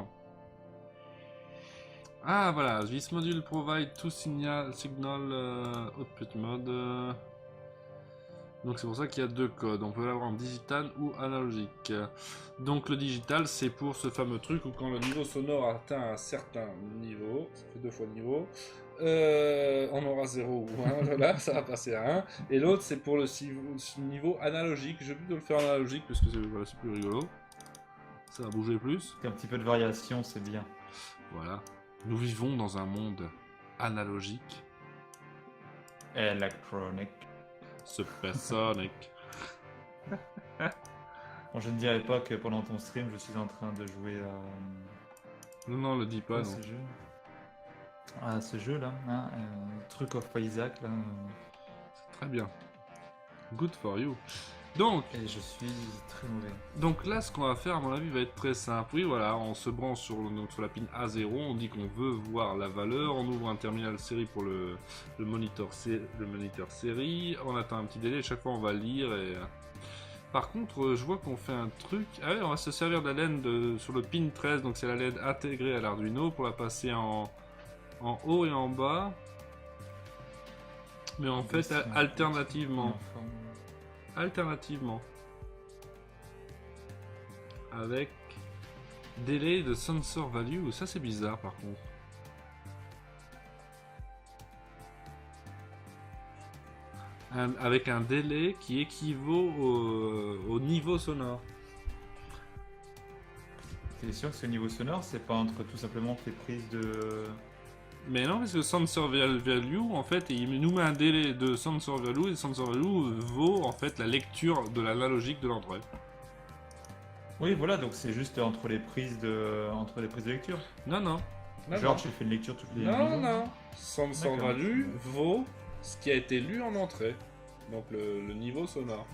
Ah voilà, this module provide two signal output mode. Donc c'est pour ça qu'il y a deux codes. On peut l'avoir en digital ou analogique. Donc le digital c'est pour ce fameux truc où quand le niveau sonore atteint un certain niveau, ça fait 2 fois le niveau. On aura 0 ou 1, voilà, ça va passer à 1. Et l'autre, c'est pour le niveau analogique. Je vais plutôt le faire analogique parce que voilà, c'est plus rigolo. Ça va bouger plus. Un petit peu de variation, c'est bien. Voilà. Nous vivons dans un monde analogique. Electronic. Supersonic. Bon, je ne dirais pas que pendant ton stream, je suis en train de jouer à... Non, le dis pas, non. Ce jeu. Ah, ce jeu là, hein, Truc of Isaac là. C'est très bien. Good for you. Donc, et je suis très mauvais. Donc là, ce qu'on va faire, à mon avis, va être très simple. Oui, voilà, on se branche sur la pin A0, on dit qu'on veut voir la valeur, on ouvre un terminal série pour le moniteur série, on attend un petit délai, chaque fois on va lire et... Par contre, je vois qu'on fait un truc... Ah oui, on va se servir de la LED sur le pin 13, donc c'est la LED intégrée à l'Arduino pour la passer en haut et en bas. Mais en fait, alternativement, avec délai de sensor value, ça c'est bizarre par contre. Avec un délai qui équivaut au niveau sonore. T'es sûr que ce niveau sonore, c'est pas entre tout simplement tes prises de... Mais non, parce que sensor value, en fait, il nous met un délai de sensor value, et sensor value vaut en fait la lecture de l'analogique de l'entrée. Oui, voilà, donc c'est juste entre les prises de lecture. Non. Genre, tu fais une lecture toutes les... Non. Sensor value vaut ce qui a été lu en entrée. Donc le niveau sonore.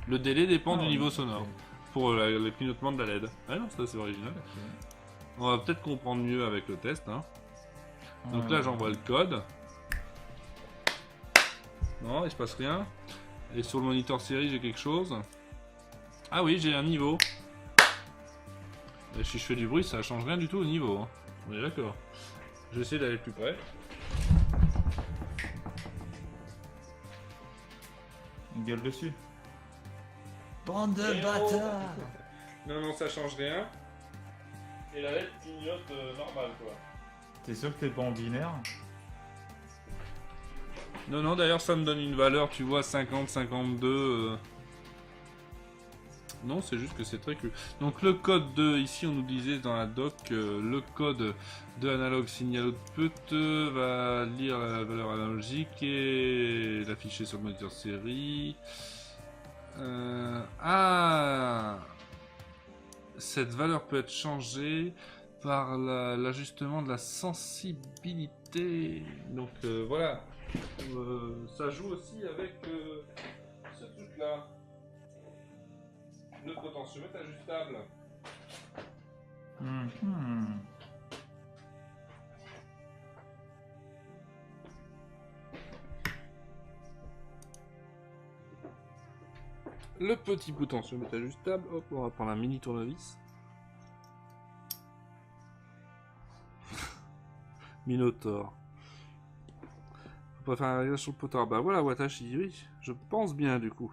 Le délai dépend du niveau sonore. Pour le clignotement de la LED. Ah non, ça c'est original. On va peut-être comprendre mieux avec le test. Hein. Donc là, j'envoie le code. Non, il se passe rien. Et sur le moniteur série, j'ai quelque chose. Ah oui, j'ai un niveau. Et si je fais du bruit, ça change rien du tout au niveau. Hein. On est d'accord. Je vais essayer d'aller plus près. Une gueule dessus. Bande de bâtards. Non, ça change rien. Et la LED clignote normal, quoi. T'es sûr que t'es pas en binaire? Non, d'ailleurs, ça me donne une valeur, tu vois, 50, 52. Non, c'est juste que c'est très cru. Donc, le code de... Ici, on nous disait dans la doc, le code de analog signal output va lire la valeur analogique et l'afficher sur le moniteur série. Cette valeur peut être changée par l'ajustement de la sensibilité. Donc voilà, ça joue aussi avec ce truc là, le potentiomètre ajustable. Le petit potentiomètre ajustable, hop, on va prendre un mini tournevis. Minotaur. Faut pas faire un réglage sur le potard. Bah voilà, Watashi, oui, je pense bien du coup.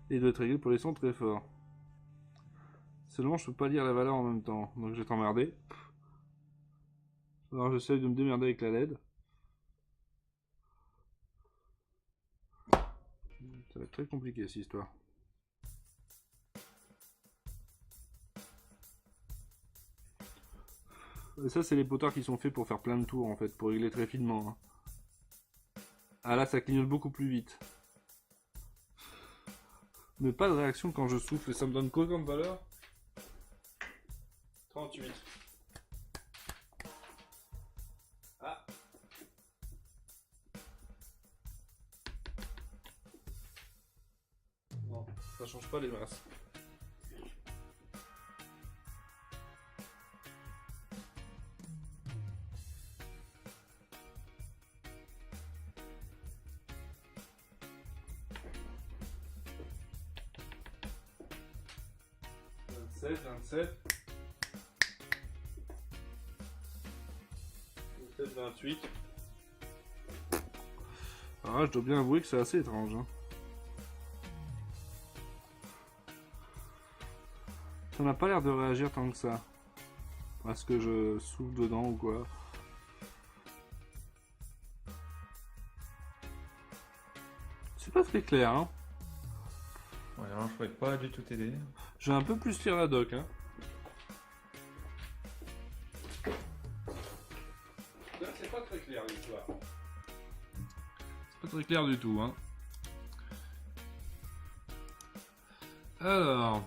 Et il doit être réglé pour les sons très forts. Seulement, je peux pas lire la valeur en même temps, donc je vais t'emmerder. Alors j'essaie de me démerder avec la LED. Ça va être très compliqué cette histoire. Et ça, c'est les potards qui sont faits pour faire plein de tours en fait, pour régler très finement. Hein. Ah là, ça clignote beaucoup plus vite. Mais pas de réaction quand je souffle, et ça me donne quoi comme valeur? 38. Ah. Non, ça change pas les masses. Peut-être 28. Alors là, je dois bien avouer que c'est assez étrange. Hein. Ça n'a pas l'air de réagir tant que ça. Est-ce que je souffle dedans ou quoi? C'est pas très clair, hein. Ouais, alors je pourrais pas du tout t'aider. Je vais un peu plus lire la doc, hein. Là, c'est pas très très clair du tout, hein. Alors,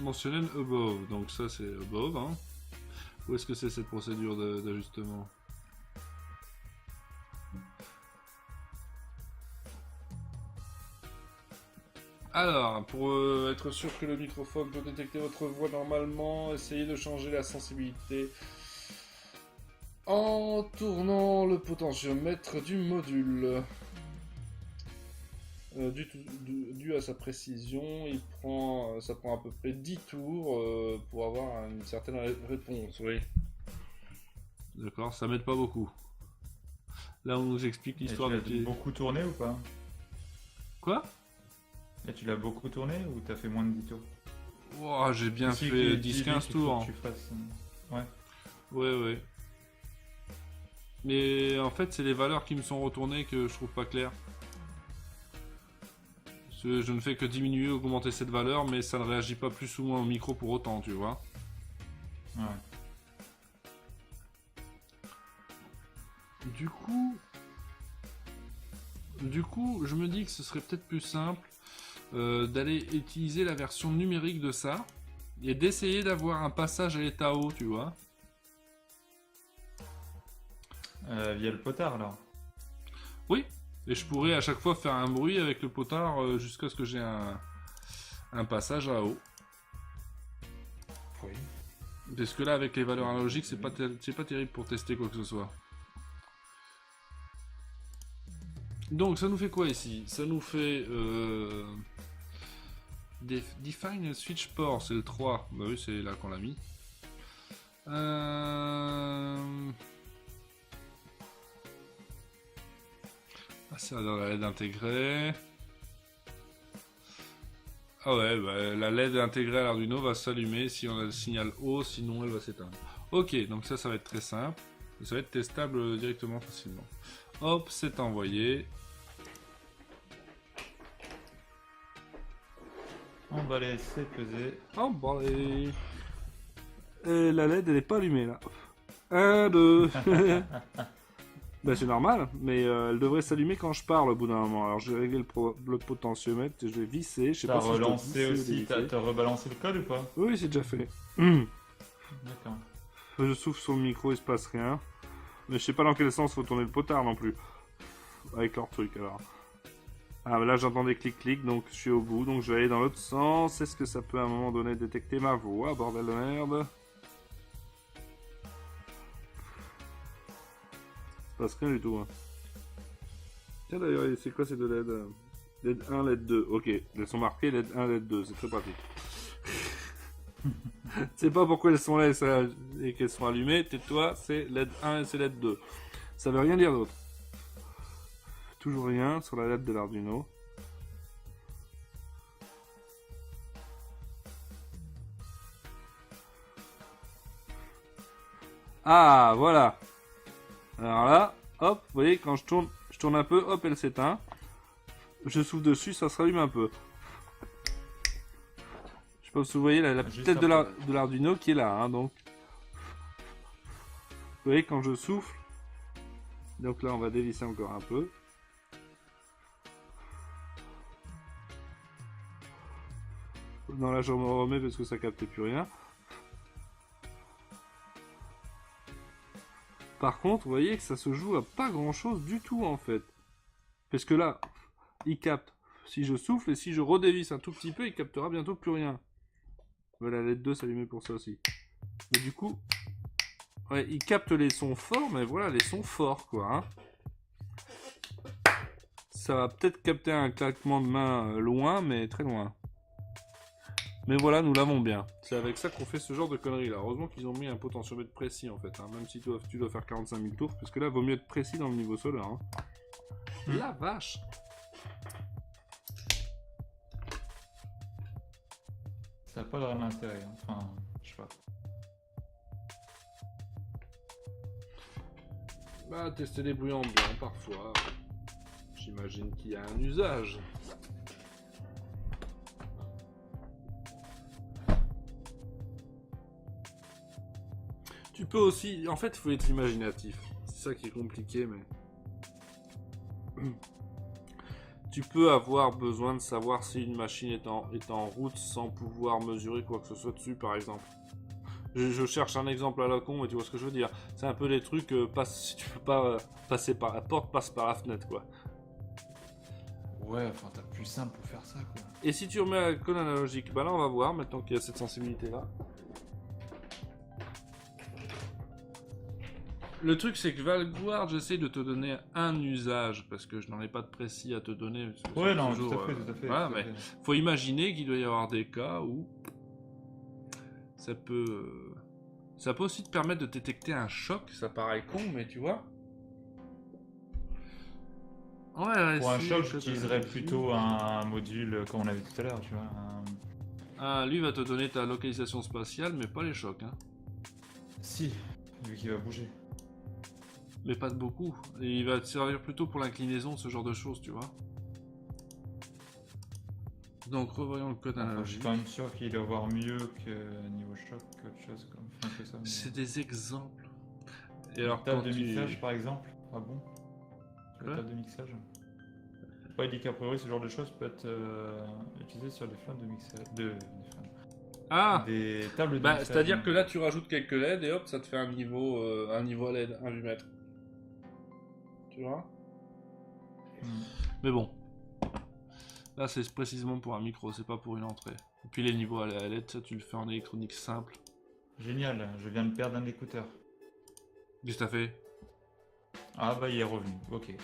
mentionné above, donc ça c'est above, hein. Où est-ce que c'est cette procédure d'ajustement? Alors, pour être sûr que le microphone peut détecter votre voix normalement, essayez de changer la sensibilité en tournant le potentiomètre du module. Dû à sa précision, ça prend à peu près 10 tours pour avoir une certaine réponse. Oui. D'accord, ça m'aide pas beaucoup. Là, on nous explique l'histoire de... Tu l'as beaucoup tourné ou pas? Quoi? Et tu l'as beaucoup tourné ou t'as fait moins de 10 tours? Wow, j'ai bien fait 10-15 tours. Tu fasses... Ouais. Ouais. Mais en fait, c'est les valeurs qui me sont retournées que je trouve pas claires. Je ne fais que diminuer, augmenter cette valeur, mais ça ne réagit pas plus ou moins au micro pour autant, tu vois. Ouais. Du coup, je me dis que ce serait peut-être plus simple d'aller utiliser la version numérique de ça et d'essayer d'avoir un passage à l'état haut, tu vois. Via le potard, alors. Oui. Et je pourrais à chaque fois faire un bruit avec le potard jusqu'à ce que j'ai un passage à haut. Oui. Parce que là, avec les valeurs analogiques, c'est pas terrible pour tester quoi que ce soit. Donc, ça nous fait quoi ici? Ça nous fait... Define switch port, c'est le 3. Bah oui, c'est là qu'on l'a mis. C'est dans la LED intégrée. Ah ouais, bah, la LED intégrée à l'Arduino va s'allumer si on a le signal haut, sinon elle va s'éteindre. Ok, donc ça va être très simple. Ça va être testable directement facilement. Hop, c'est envoyé. Emballé, c'est pesé. Emballé. Et la LED elle est pas allumée là. 1, 2. Ben, c'est normal, mais elle devrait s'allumer quand je parle au bout d'un moment. Alors j'ai réglé le potentiomètre, je vais visser. Je sais pas si relancé aussi, t'as rebalancé le code ou pas? Oui, c'est déjà fait. D'accord. Je souffle sur le micro, il se passe rien. Mais je sais pas dans quel sens faut tourner le potard non plus. Avec leur truc alors. Ah, mais là j'entends des clics-clics, donc je suis au bout, donc je vais aller dans l'autre sens. Est-ce que ça peut à un moment donné détecter ma voix, bordel de merde? Passe rien du tout. Hein. Tiens d'ailleurs, c'est quoi ces deux LED? LED 1, LED 2. Ok, elles sont marquées LED 1, LED 2, c'est très pratique. Je sais pas pourquoi elles sont là et qu'elles sont allumées. Tais-toi, c'est LED 1 et c'est LED 2. Ça veut rien dire d'autre. Toujours rien sur la LED de l'Arduino. Ah, voilà. Alors là, hop, vous voyez, quand je tourne un peu, hop, elle s'éteint. Je souffle dessus, ça se rallume un peu. Je sais pas si vous voyez la petite tête de l'Arduino qui est là, hein, donc. Vous voyez, quand je souffle, donc là, on va dévisser encore un peu. Non, là, je me remets parce que ça captait plus rien. Par contre, vous voyez que ça se joue à pas grand chose du tout en fait. Parce que là, il capte. Si je souffle et si je redévisse un tout petit peu, il captera bientôt plus rien. Voilà, la LED 2 s'allumer pour ça aussi. Mais du coup, ouais, il capte les sons forts, mais voilà, les sons forts quoi. Hein. Ça va peut-être capter un claquement de main loin, mais très loin. Mais voilà, nous l'avons bien. C'est avec ça qu'on fait ce genre de conneries là. Heureusement qu'ils ont mis un potentiomètre précis en fait. Hein. Même si tu dois faire 45 000 tours. Parce que là, vaut mieux être précis dans le niveau solaire. Hein. La vache! Ça n'a pas vraiment intérêt. Hein. Enfin, je sais pas. Bah, tester les bruits ambiants parfois. J'imagine qu'il y a un usage. Tu peux aussi... En fait, il faut être imaginatif. C'est ça qui est compliqué, mais... Tu peux avoir besoin de savoir si une machine est en route sans pouvoir mesurer quoi que ce soit dessus, par exemple. Je cherche un exemple à la con, mais tu vois ce que je veux dire. C'est un peu les trucs, si tu peux pas passer par la porte, passe par la fenêtre, quoi. Ouais, enfin, t'as plus simple pour faire ça, quoi. Et si tu remets à l'icône analogique, bah là, on va voir, maintenant qu'il y a cette sensibilité-là. Le truc, c'est que Valguard, j'essaie de te donner un usage, parce que je n'en ai pas de précis à te donner. Ouais, non, toujours, tout à fait. Voilà, mais faut imaginer qu'il doit y avoir des cas où ça peut aussi te permettre de détecter un choc. Ça paraît con, mais tu vois. Ouais, pour un choc, j'utiliserais plutôt un module comme on a vu tout à l'heure, tu vois. Ah, lui va te donner ta localisation spatiale, mais pas les chocs, hein. Si, vu qu'il va bouger. Mais pas de beaucoup. Et il va te servir plutôt pour l'inclinaison, ce genre de choses, tu vois. Donc, revoyons le code analogique. Je suis quand même sûr qu'il doit voir mieux que niveau choc qu'autre chose comme ça. Mais... C'est des exemples. Et alors, table de mixage, par exemple. Ah bon? La table de mixage. Ouais, il dit qu'a priori, ce genre de choses peut être utilisé sur des flammes de mixage. Ah! Des tables de mixage. C'est-à-dire que là, tu rajoutes quelques LED et hop, ça te fait un niveau LED, un lumètre. Tu vois? Mais bon. Là, c'est précisément pour un micro, c'est pas pour une entrée. Et puis les niveaux à LED, ça, tu le fais en électronique simple. Génial, je viens de perdre un écouteur. Qu'est-ce que t'as fait? Ah bah il est revenu, ok.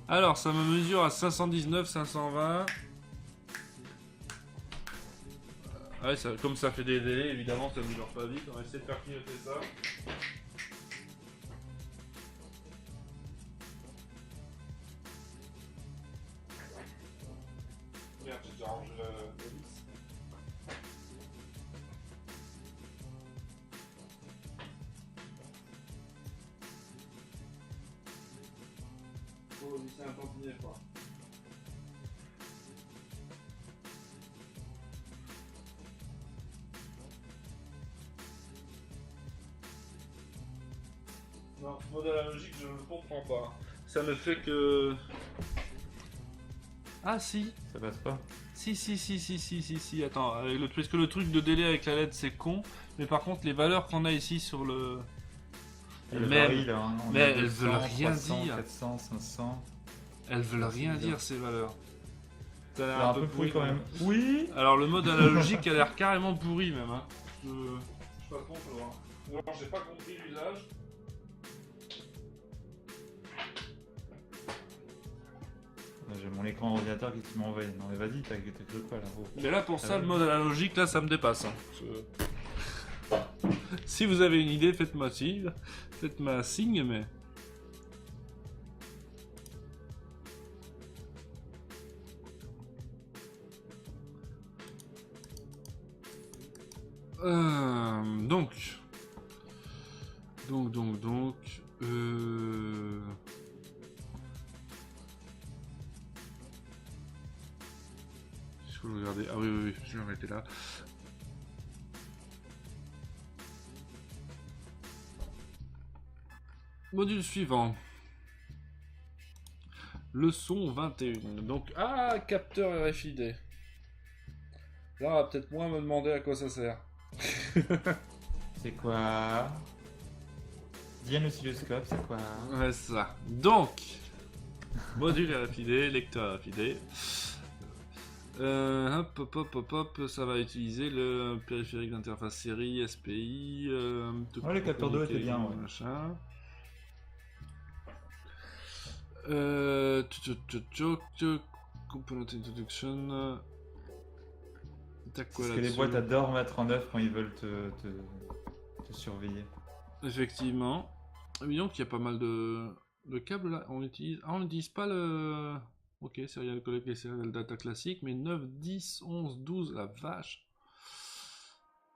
Alors, ça me mesure à 519, 520. Ouais, comme ça fait des délais, évidemment, ça ne mesure pas vite. On va essayer de faire clignoter ça. Merde, j'ai déjà rangé la vis. Oh, c'est un tantinet, quoi. Non, modèle analogique, je ne le comprends pas. Ça ne fait que... Ah si. Ça passe pas. Si, attends, parce que le truc de délai avec la LED c'est con, mais par contre les valeurs qu'on a ici sur le... Varie, là, hein. Mais elles veulent rien 300, dire. 400, 500. Elles veulent rien dire ces valeurs. Ça a l'air un peu pourri quand même. Oui. Alors le mode analogique a l'air carrément pourri même. Hein. Je sais pas trop, faut voir. Ou alors j'ai pas compris l'usage. J'ai mon écran ordinateur qui m'envoie. Non mais vas-y, t'as cru quoi là? Mais là pour ça, le mode analogique, là ça me dépasse. Hein. Si vous avez une idée, faites-moi signe. Faites-moi un signe, mais... Donc... Je vais regarder. Ah oui, je vais m'arrêter là. Module suivant. Leçon 21. Donc, capteur RFID. Là, on va peut-être moins me demander à quoi ça sert. C'est quoi? Diane oscilloscope, c'est quoi? Ouais, c'est ça. Donc, module RFID, lecteur RFID. Hop, ça va utiliser le périphérique d'interface série, SPI. Le capteur d'eau était bien, ouais. Machin. Component introduction. C'est ce que les boîtes adorent mettre en œuvre quand ils veulent te surveiller. Effectivement. Mais donc il y a pas mal de câbles là. On n'utilise pas le... Ok, serial collect et serial data classique, mais 9, 10, 11, 12, la vache.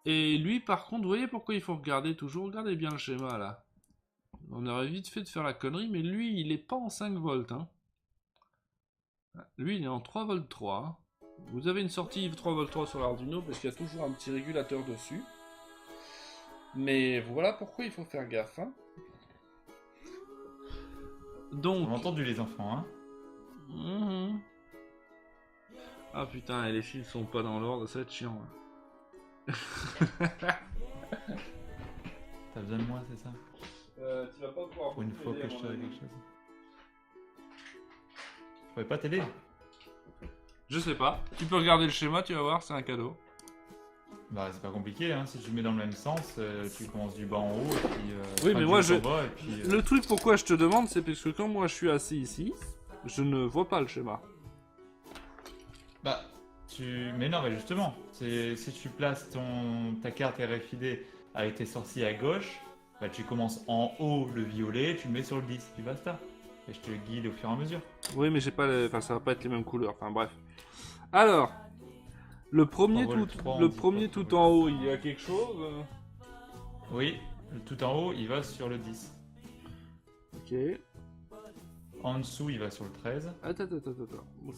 Et lui par contre, vous voyez pourquoi il faut regarder toujours? Regardez bien le schéma là. On aurait vite fait de faire la connerie, mais lui il est pas en 5 volts. Hein. Lui il est en 3 volts 3. Vous avez une sortie 3 volts 3 sur l'Arduino parce qu'il y a toujours un petit régulateur dessus. Mais voilà pourquoi il faut faire gaffe. Hein. Donc... On a entendu les enfants, hein. Mhm. Ah putain, et les fils sont pas dans l'ordre, ça va être chiant. T'as besoin de moi, c'est ça? Tu vas pas pouvoir. Pour une fois que je te quelque chose. Je pourrais pas t'aider? Je sais pas. Tu peux regarder le schéma, tu vas voir, c'est un cadeau. Bah c'est pas compliqué, hein. Si tu mets dans le même sens, tu commences du bas en haut et puis... oui, mais moi je... Bas, et puis, Le truc pourquoi je te demande, c'est parce que quand moi je suis assis ici, je ne vois pas le schéma. Bah, mais non, mais justement, si tu places ta carte RFID avec tes sorciers à gauche, bah tu commences en haut le violet, tu le mets sur le 10, puis basta. Et je te guide au fur et à mesure. Oui, mais j'ai pas les... enfin, ça va pas être les mêmes couleurs, enfin bref. Alors, le premier tout en haut, il y a quelque chose Oui, tout en haut, il va sur le 10. Ok. En dessous, il va sur le 13. Attends. Donc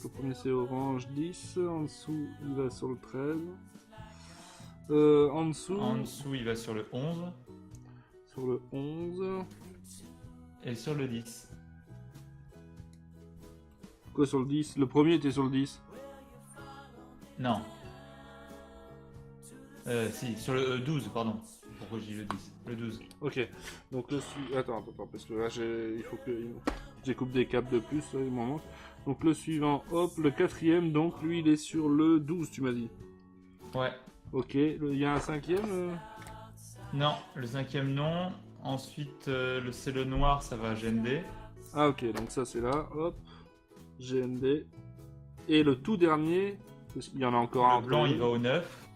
le premier c'est orange 10, en dessous il va sur le 13. En dessous, il va sur le 11. Sur le 11. Et sur le 10. Quoi sur le 10? Le premier était sur le 10. Non. Si, sur le 12, pardon. Pourquoi je dis le 10? Le 12. Ok. Donc le suivant... Attends, parce que là il faut que... J'écoupe des câbles de plus, il m'en manque. Donc le suivant, hop, le quatrième, donc lui il est sur le 12, tu m'as dit. Ouais. Ok, il y a un cinquième Non, le cinquième non. Ensuite, c'est le noir, ça va à GND. Ah ok, donc ça c'est là, hop, GND. Et le tout dernier, il y en a encore un. Le blanc il va au 9.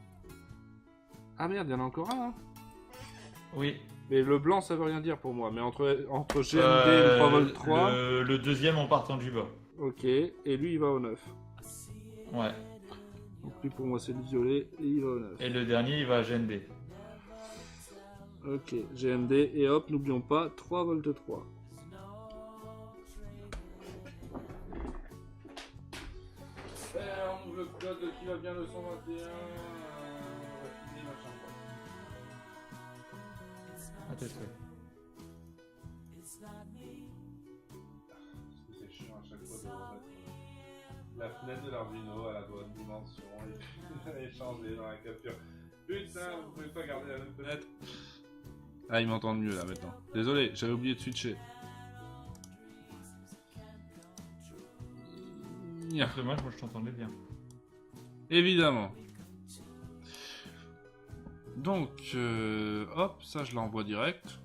Ah merde, il y en a encore un. Hein. Oui. Mais le blanc ça veut rien dire pour moi, mais entre GND et le 3v3... Le deuxième en partant du bas. Ok, et lui il va au 9. Ouais. Donc lui pour moi c'est le violet et il va au 9. Et le dernier il va à GND. Ok, GND et hop, n'oublions pas 3v3. On ouvre le code qui va bien le 121. À tes souhaits. C'est chiant à chaque fois de remettre la fenêtre de l'Arduino à la bonne dimension et changer dans la capture. Putain, vous pouvez pas garder la même fenêtre. Ah, ils m'entendent mieux là maintenant. Désolé, j'avais oublié de switcher. C'est dommage, moi je t'entendais bien. Évidemment. Donc, hop, ça je l'envoie direct.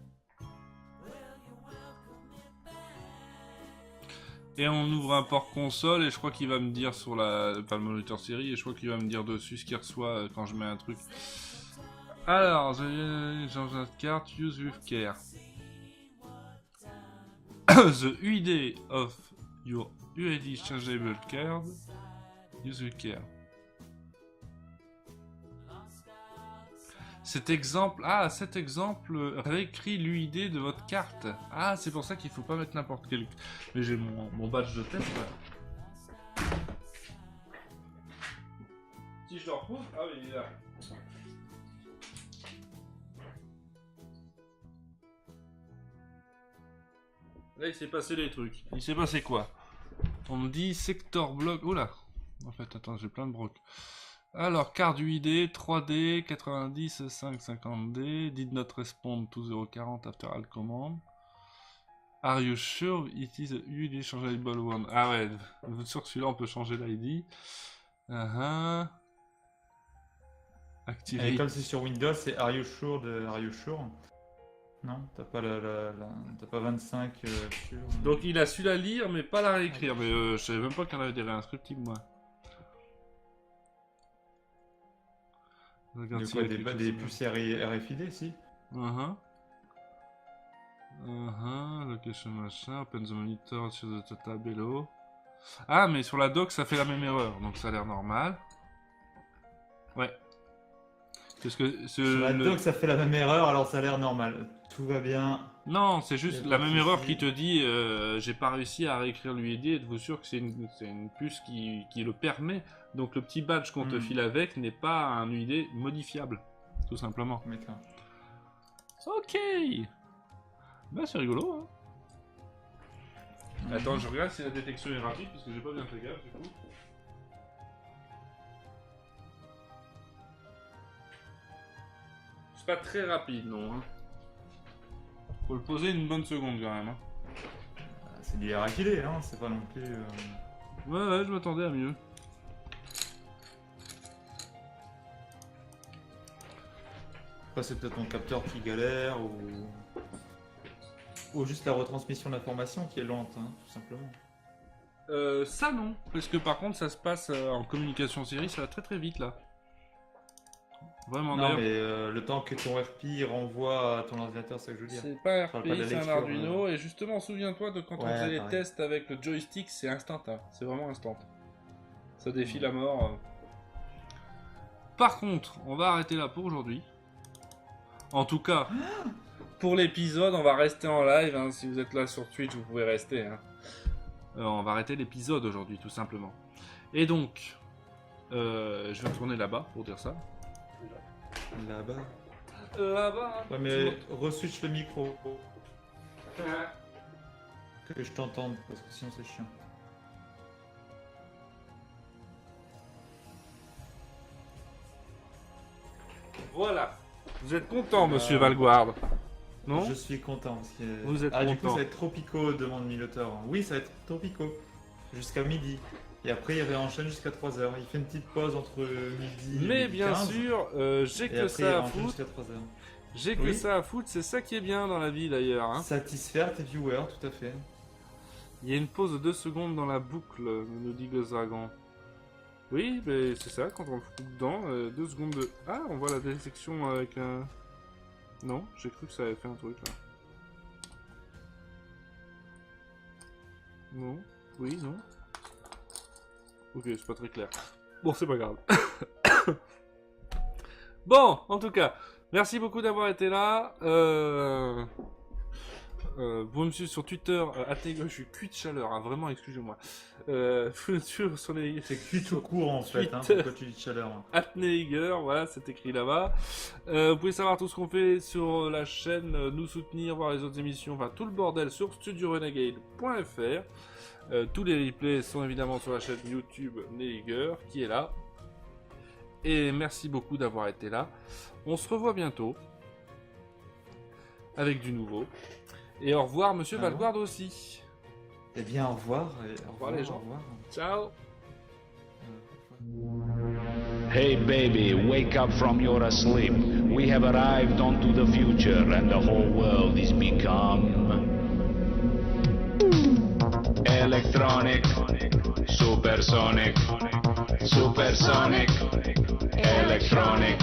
Et on ouvre un port console et je crois qu'il va me dire sur le moniteur série et je crois qu'il va me dire dessus ce qu'il reçoit quand je mets un truc. Alors, je change notre carte, use with care. The UID of your UID changeable card, use with care. Cet exemple réécrit l'UID de votre carte. Ah, c'est pour ça qu'il faut pas mettre n'importe quel... Mais j'ai mon badge de test là. Si je le repousse... Ah oui, il est là. Là, il s'est passé des trucs. Il s'est passé quoi? On me dit sector block... Oula. En fait, attends, j'ai plein de brocs. Alors, carte UID, 3D, 90, 550D, did not respond to 040 after all command. Are you sure it is a UID changeable one? Ah ouais, vous êtes sûr que celui-là on peut changer l'ID. Activer. Et comme c'est sur Windows, c'est Are you sure de Are you sure? Non, t'as pas t'as pas 25 sur... Donc il a su la lire mais pas la réécrire. Mais je savais même pas qu'il y en avait des réinscriptibles moi. Regarde quoi, des puces RFID, si. Location machin, open the monitor sur the data below. Ah, mais sur la doc, ça fait la même erreur, donc ça a l'air normal. Ouais. Parce que sur la doc, ça fait la même erreur, alors ça a l'air normal. Tout va bien. Non, c'est juste la même erreur qui te dit j'ai pas réussi à réécrire l'UID, êtes-vous sûr que c'est une puce qui le permet. Donc le petit badge qu'on te file avec n'est pas un UID modifiable, tout simplement. Ok. Bah c'est rigolo, hein. Attends, je regarde si la détection est rapide, parce que j'ai pas bien fait gaffe du coup. C'est pas très rapide, non. Hein. Faut le poser une bonne seconde quand même. Hein. C'est du RAQD, hein, c'est pas non plus... Ouais, je m'attendais à mieux. Après, c'est peut-être mon capteur qui galère, ou juste la retransmission d'informations qui est lente, hein, tout simplement. Ça non, parce que par contre ça se passe en communication série, ça va très très vite là. Vraiment. Non mais le temps que ton RP renvoie à ton ordinateur, c'est ça que je veux dire. C'est pas un RP, c'est un Arduino, hein. Et justement souviens-toi de quand on faisait les tests avec le joystick, c'est instant, hein. C'est vraiment instant. Ça défie la mort. Par contre, on va arrêter là pour aujourd'hui. En tout cas, pour l'épisode, on va rester en live, hein. Si vous êtes là sur Twitch, vous pouvez rester, hein. On va arrêter l'épisode aujourd'hui, tout simplement. Et donc, je vais retourner là-bas pour dire ça. Là-bas. Là-bas. Ouais, mais re-switch le micro. Que je t'entende, parce que sinon c'est chiant. Voilà. Vous êtes content, monsieur Valguard? Non? Je suis content. Parce que... Vous êtes content. content. Du coup, ça va être tropico, demande Miloteur. Oui, ça va être tropico. Jusqu'à midi. Et après, il réenchaîne jusqu'à 3h. Il fait une petite pause entre midi et Mais midi bien 15, sûr, j'ai que ça à foutre. J'ai que ça à foutre, c'est ça qui est bien dans la vie d'ailleurs. Hein. Satisfaire tes viewers, tout à fait. Il y a une pause de 2 secondes dans la boucle, nous dit Gozragan. Oui, mais c'est ça, quand on le fout dedans, 2 secondes de... Ah, on voit la détection avec un... Non, j'ai cru que ça avait fait un truc là. Non, oui, non. Ok, c'est pas très clair. Bon, c'est pas grave. Bon, en tout cas, merci beaucoup d'avoir été là. Vous me suivez sur Twitter, je suis cuit de chaleur, hein, vraiment, excusez-moi. Sur les... C'est cuit tout court en fait, hein, Twitter. pourquoi tu dis de chaleur. Atneiger, voilà, c'est écrit là-bas. Vous pouvez savoir tout ce qu'on fait sur la chaîne, nous soutenir, voir les autres émissions, enfin tout le bordel sur studiorenegade.fr. Tous les replays sont évidemment sur la chaîne YouTube Neiger qui est là. Et merci beaucoup d'avoir été là. On se revoit bientôt avec du nouveau. Et au revoir, monsieur Valguard aussi. Eh bien, au revoir. Au revoir les gens. Ciao. Hey baby, wake up from your sleep. We have arrived onto the future and the whole world is become electronic, supersonic, supersonic, electronic.